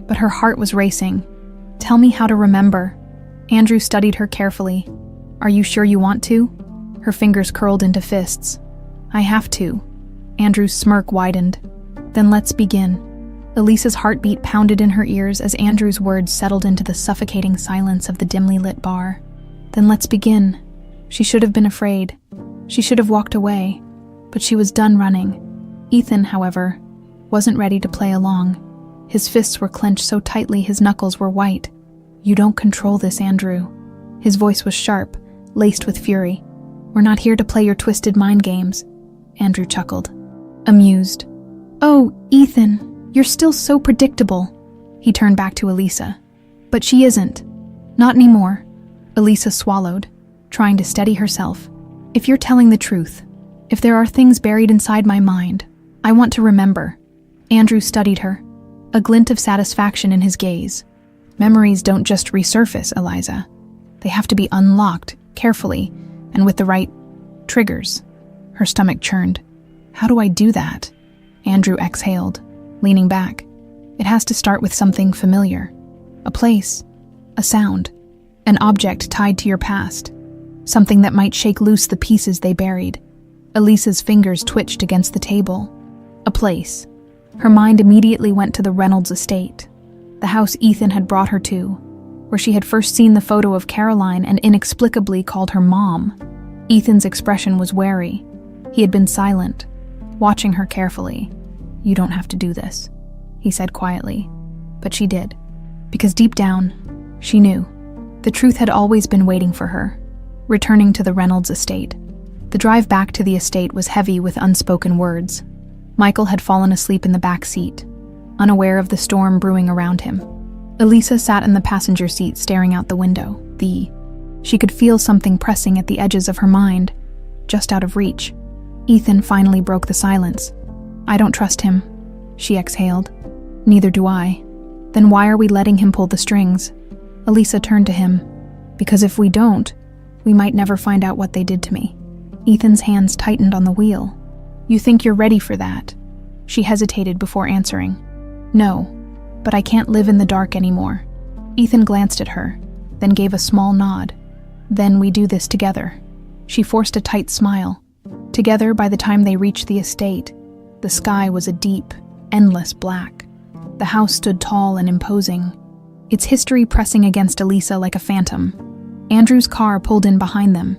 S1: but her heart was racing. Tell me how to remember. Andrew studied her carefully. Are you sure you want to? Her fingers curled into fists. I have to. Andrew's smirk widened. Then let's begin. Elisa's heartbeat pounded in her ears as Andrew's words settled into the suffocating silence of the dimly lit bar. Then let's begin. She should have been afraid. She should have walked away, but she was done running. Ethan, however, wasn't ready to play along. His fists were clenched so tightly his knuckles were white. You don't control this, Andrew. His voice was sharp, laced with fury. We're not here to play your twisted mind games. Andrew chuckled, amused. Oh, Ethan, you're still so predictable. He turned back to Elisa. But she isn't. Not anymore. Elisa swallowed, trying to steady herself. If you're telling the truth, if there are things buried inside my mind, I want to remember. Andrew studied her, a glint of satisfaction in his gaze. Memories don't just resurface, Eliza. They have to be unlocked, carefully, and with the right triggers. Her stomach churned. How do I do that? Andrew exhaled, leaning back. It has to start with something familiar. A place, a sound, an object tied to your past. Something that might shake loose the pieces they buried. Elisa's fingers twitched against the table. A place. Her mind immediately went to the Reynolds estate, the house Ethan had brought her to, where she had first seen the photo of Caroline and inexplicably called her mom. Ethan's expression was wary. He had been silent, watching her carefully. You don't have to do this, he said quietly. But she did. Because deep down, she knew. The truth had always been waiting for her, returning to the Reynolds estate. The drive back to the estate was heavy with unspoken words. Michael had fallen asleep in the back seat, unaware of the storm brewing around him. Elisa sat in the passenger seat staring out the window. She could feel something pressing at the edges of her mind, just out of reach. Ethan finally broke the silence. "I don't trust him," she exhaled. "Neither do I." "Then why are we letting him pull the strings?" Elisa turned to him. "Because if we don't, we might never find out what they did to me." Ethan's hands tightened on the wheel. "You think you're ready for that?" She hesitated before answering. "No, but I can't live in the dark anymore." Ethan glanced at her, then gave a small nod. "Then we do this together." She forced a tight smile. Together, by the time they reached the estate, the sky was a deep, endless black. The house stood tall and imposing, its history pressing against Elisa like a phantom. Andrew's car pulled in behind them,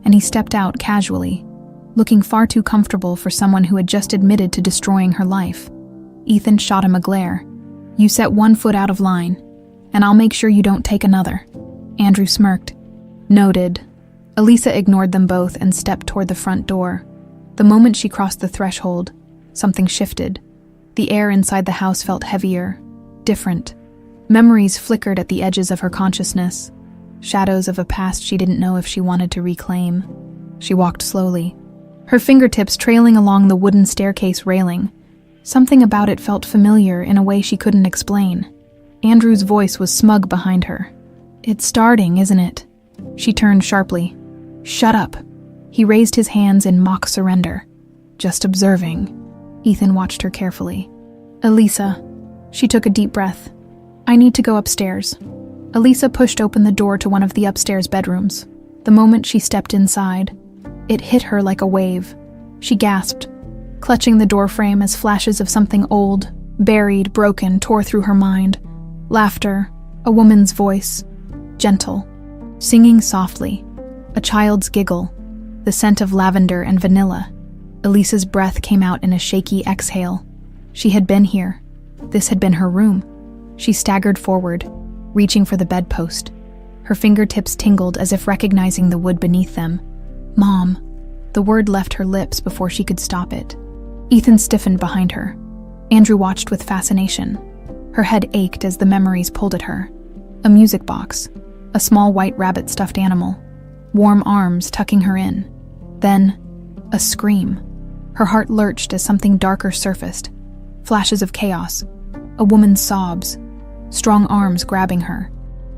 S1: and he stepped out casually, looking far too comfortable for someone who had just admitted to destroying her life. Ethan shot him a glare. "You set one foot out of line, and I'll make sure you don't take another." Andrew smirked. "Noted." Elisa ignored them both and stepped toward the front door. The moment she crossed the threshold, something shifted. The air inside the house felt heavier, different. Memories flickered at the edges of her consciousness, shadows of a past she didn't know if she wanted to reclaim. She walked slowly, her fingertips trailing along the wooden staircase railing. Something about it felt familiar in a way she couldn't explain. Andrew's voice was smug behind her. "It's starting, isn't it?" She turned sharply. "Shut up." He raised his hands in mock surrender. "Just observing." Ethan watched her carefully. "Elisa." She took a deep breath. "I need to go upstairs." Elisa pushed open the door to one of the upstairs bedrooms. The moment she stepped inside, it hit her like a wave. She gasped, clutching the doorframe as flashes of something old, buried, broken, tore through her mind. Laughter, a woman's voice, gentle, singing softly, a child's giggle, the scent of lavender and vanilla. Elisa's breath came out in a shaky exhale. She had been here. This had been her room. She staggered forward, reaching for the bedpost. Her fingertips tingled as if recognizing the wood beneath them. "Mom." The word left her lips before she could stop it. Ethan stiffened behind her. Andrew watched with fascination. Her head ached as the memories pulled at her. A music box, a small white rabbit stuffed animal, warm arms tucking her in. Then, a scream. Her heart lurched as something darker surfaced. Flashes of chaos, a woman's sobs, strong arms grabbing her,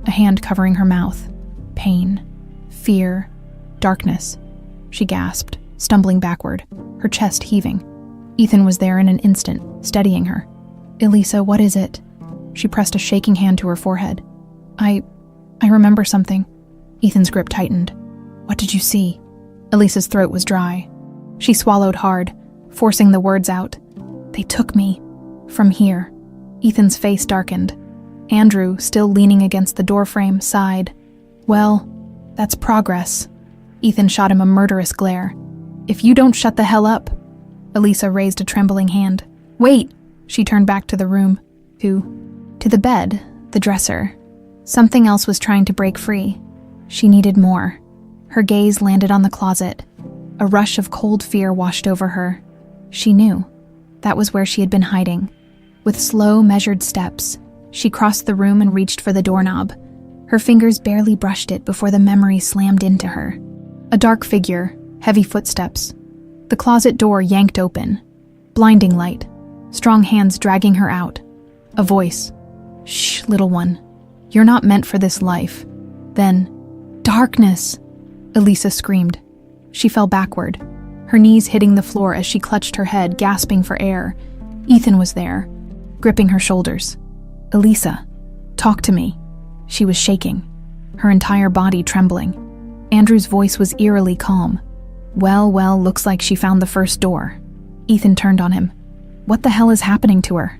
S1: a hand covering her mouth. Pain, fear, darkness. She gasped, stumbling backward, her chest heaving. Ethan was there in an instant, steadying her. "Elisa, what is it?" She pressed a shaking hand to her forehead. I remember something." Ethan's grip tightened. "What did you see?" Elisa's throat was dry. She swallowed hard, forcing the words out. "They took me. From here." Ethan's face darkened. Andrew, still leaning against the doorframe, sighed. "Well, that's progress." Ethan shot him a murderous glare. "If you don't shut the hell up." Elisa raised a trembling hand. "Wait!" She turned back to the room. To the bed, the dresser. Something else was trying to break free. She needed more. Her gaze landed on the closet. A rush of cold fear washed over her. She knew. That was where she had been hiding. With slow, measured steps, she crossed the room and reached for the doorknob. Her fingers barely brushed it before the memory slammed into her. A dark figure, heavy footsteps. The closet door yanked open. Blinding light. Strong hands dragging her out. A voice. "Shh, little one. You're not meant for this life." Then, "Darkness!" Elisa screamed. She fell backward, her knees hitting the floor as she clutched her head, gasping for air. Ethan was there, gripping her shoulders. "Elisa, talk to me." She was shaking, her entire body trembling. Andrew's voice was eerily calm. Well, looks like she found the first door." Ethan turned on him. "What the hell is happening to her?"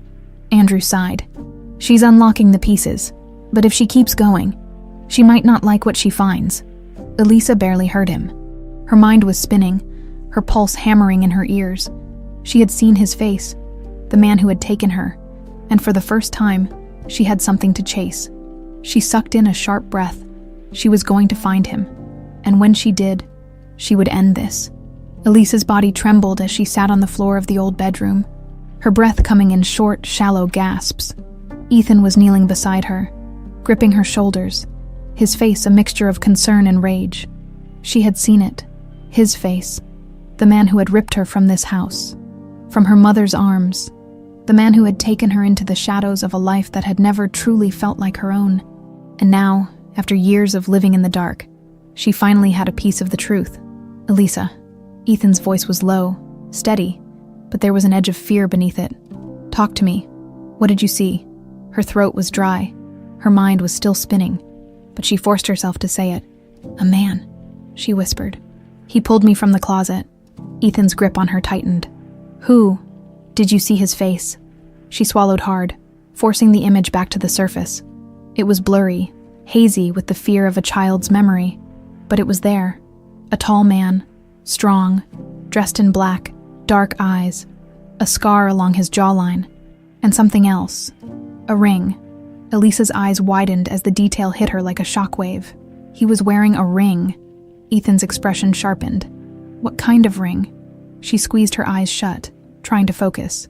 S1: Andrew sighed. "She's unlocking the pieces, but if she keeps going, she might not like what she finds." Elisa barely heard him. Her mind was spinning, her pulse hammering in her ears. She had seen his face, the man who had taken her, and for the first time, She had something to chase. She sucked in a sharp breath. She was going to find him. And when she did, she would end this. Elisa's body trembled as she sat on the floor of the old bedroom, her breath coming in short, shallow gasps. Ethan was kneeling beside her, gripping her shoulders, his face a mixture of concern and rage. She had seen it, his face, the man who had ripped her from this house, from her mother's arms, the man who had taken her into the shadows of a life that had never truly felt like her own. And now, after years of living in the dark, she finally had a piece of the truth. Elisa. Ethan's voice was low, steady, but there was an edge of fear beneath it. Talk to me. What did you see? Her throat was dry. Her mind was still spinning, but she forced herself to say it. A man, she whispered. He pulled me from the closet. Ethan's grip on her tightened. Who? Did you see his face? She swallowed hard, forcing the image back to the surface. It was blurry, hazy with the fear of a child's memory, but it was there. A tall man, strong, dressed in black, dark eyes, a scar along his jawline, and something else. A ring. Elisa's eyes widened as the detail hit her like a shockwave. He was wearing a ring. Ethan's expression sharpened. What kind of ring? She squeezed her eyes shut, trying to focus.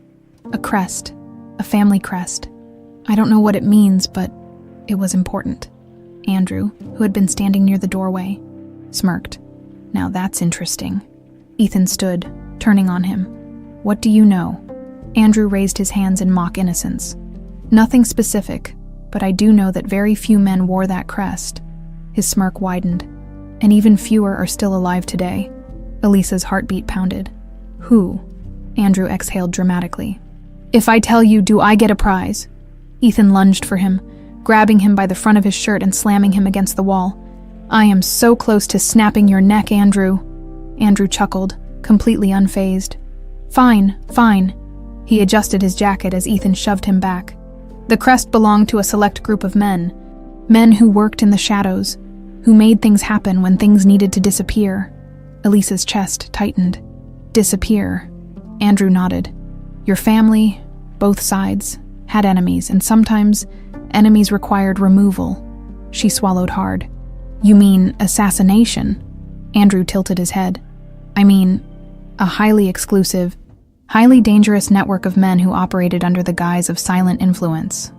S1: A crest. A family crest. I don't know what it means, but it was important. Andrew, who had been standing near the doorway, smirked. Now that's interesting. Ethan stood, turning on him. What do you know? Andrew raised his hands in mock innocence. Nothing specific, but I do know that very few men wore that crest. His smirk widened. And even fewer are still alive today. Elisa's heartbeat pounded. Who? Andrew exhaled dramatically. If I tell you, do I get a prize? Ethan lunged for him, grabbing him by the front of his shirt and slamming him against the wall. I am so close to snapping your neck, Andrew. Andrew chuckled, completely unfazed. Fine, fine. He adjusted his jacket as Ethan shoved him back. The crest belonged to a select group of men who worked in the shadows, who made things happen when things needed to disappear. Elisa's chest tightened. Disappear. Andrew nodded. Your family, both sides, had enemies, and sometimes enemies required removal. She swallowed hard. You mean assassination? Andrew tilted his head. I mean, a highly exclusive, highly dangerous network of men who operated under the guise of silent influence.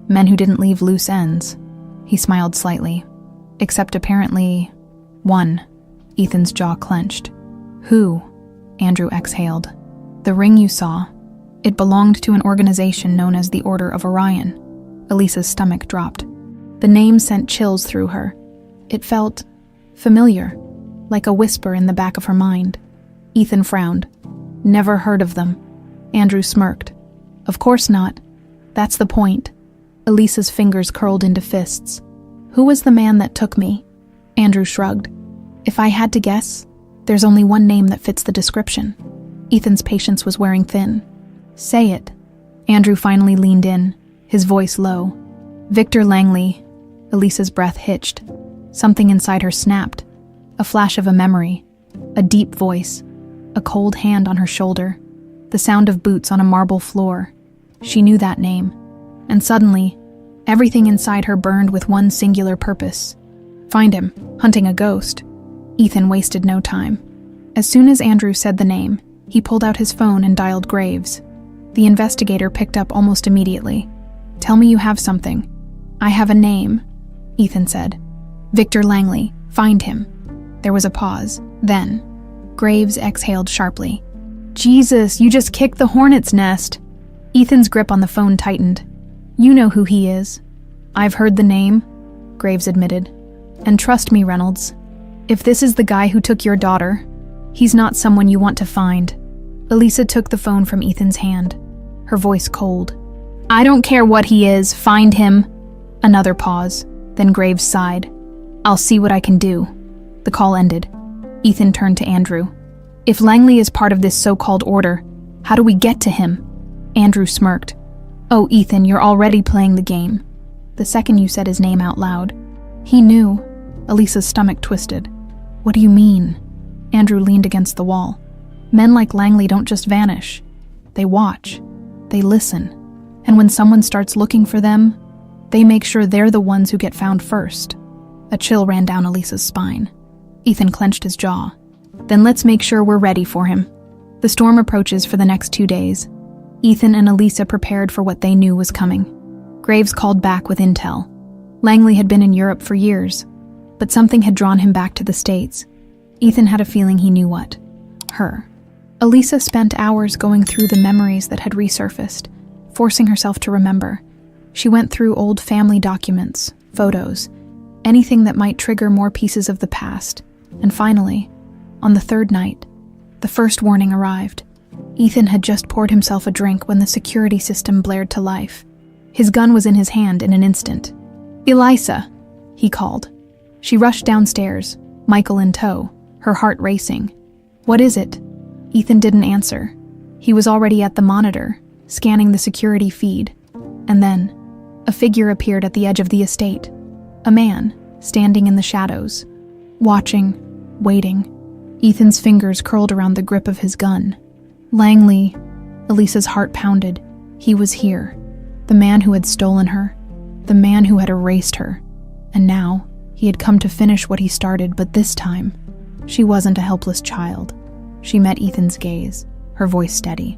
S1: Men who didn't leave loose ends. He smiled slightly. Except apparently, one. Ethan's jaw clenched. Who? Andrew exhaled. The ring you saw. It belonged to an organization known as the Order of Orion. Elisa's stomach dropped. The name sent chills through her. It felt familiar, like a whisper in the back of her mind. Ethan frowned. Never heard of them. Andrew smirked. Of course not. That's the point. Elisa's fingers curled into fists. Who was the man that took me? Andrew shrugged. If I had to guess, there's only one name that fits the description. Ethan's patience was wearing thin. Say it. Andrew finally leaned in, his voice low. Victor Langley. Elisa's breath hitched. Something inside her snapped. A flash of a memory. A deep voice. A cold hand on her shoulder. The sound of boots on a marble floor. She knew that name. And suddenly, everything inside her burned with one singular purpose. Find him, hunting a ghost. Ethan wasted no time. As soon as Andrew said the name, he pulled out his phone and dialed Graves. The investigator picked up almost immediately. Tell me you have something. I have a name, Ethan said. Victor Langley. Find him. There was a pause. Then, Graves exhaled sharply. Jesus, you just kicked the hornet's nest. Ethan's grip on the phone tightened. You know who he is. I've heard the name, Graves admitted. And trust me, Reynolds, if this is the guy who took your daughter, he's not someone you want to find. Elisa took the phone from Ethan's hand, her voice cold. I don't care what he is, find him. Another pause, then Graves sighed. I'll see what I can do. The call ended. Ethan turned to Andrew. If Langley is part of this so-called order, how do we get to him? Andrew smirked. Oh, Ethan, you're already playing the game. The second you said his name out loud. He knew. Elisa's stomach twisted. What do you mean? Andrew leaned against the wall. Men like Langley don't just vanish. They watch. They listen. And when someone starts looking for them, They make sure they're the ones who get found first. A chill ran down Elisa's spine. Ethan clenched his jaw. Then let's make sure we're ready for him. The storm approaches for the next 2 days. Ethan and Elisa prepared for what they knew was coming. Graves called back with intel. Langley had been in Europe for years, but something had drawn him back to the States. Ethan had a feeling he knew what. Her. Elisa spent hours going through the memories that had resurfaced, forcing herself to remember. She went through old family documents, photos, anything that might trigger more pieces of the past. And finally, on the 3rd night, the first warning arrived. Ethan had just poured himself a drink when the security system blared to life. His gun was in his hand in an instant. "Elisa," he called. She rushed downstairs, Michael in tow, her heart racing. "What is it?" Ethan didn't answer. He was already at the monitor, scanning the security feed. And then, a figure appeared at the edge of the estate. A man, standing in the shadows, watching, waiting. Ethan's fingers curled around the grip of his gun. Langley. Elisa's heart pounded. He was here. The man who had stolen her. The man who had erased her. And now, he had come to finish what he started, but this time, she wasn't a helpless child. She met Ethan's gaze, her voice steady.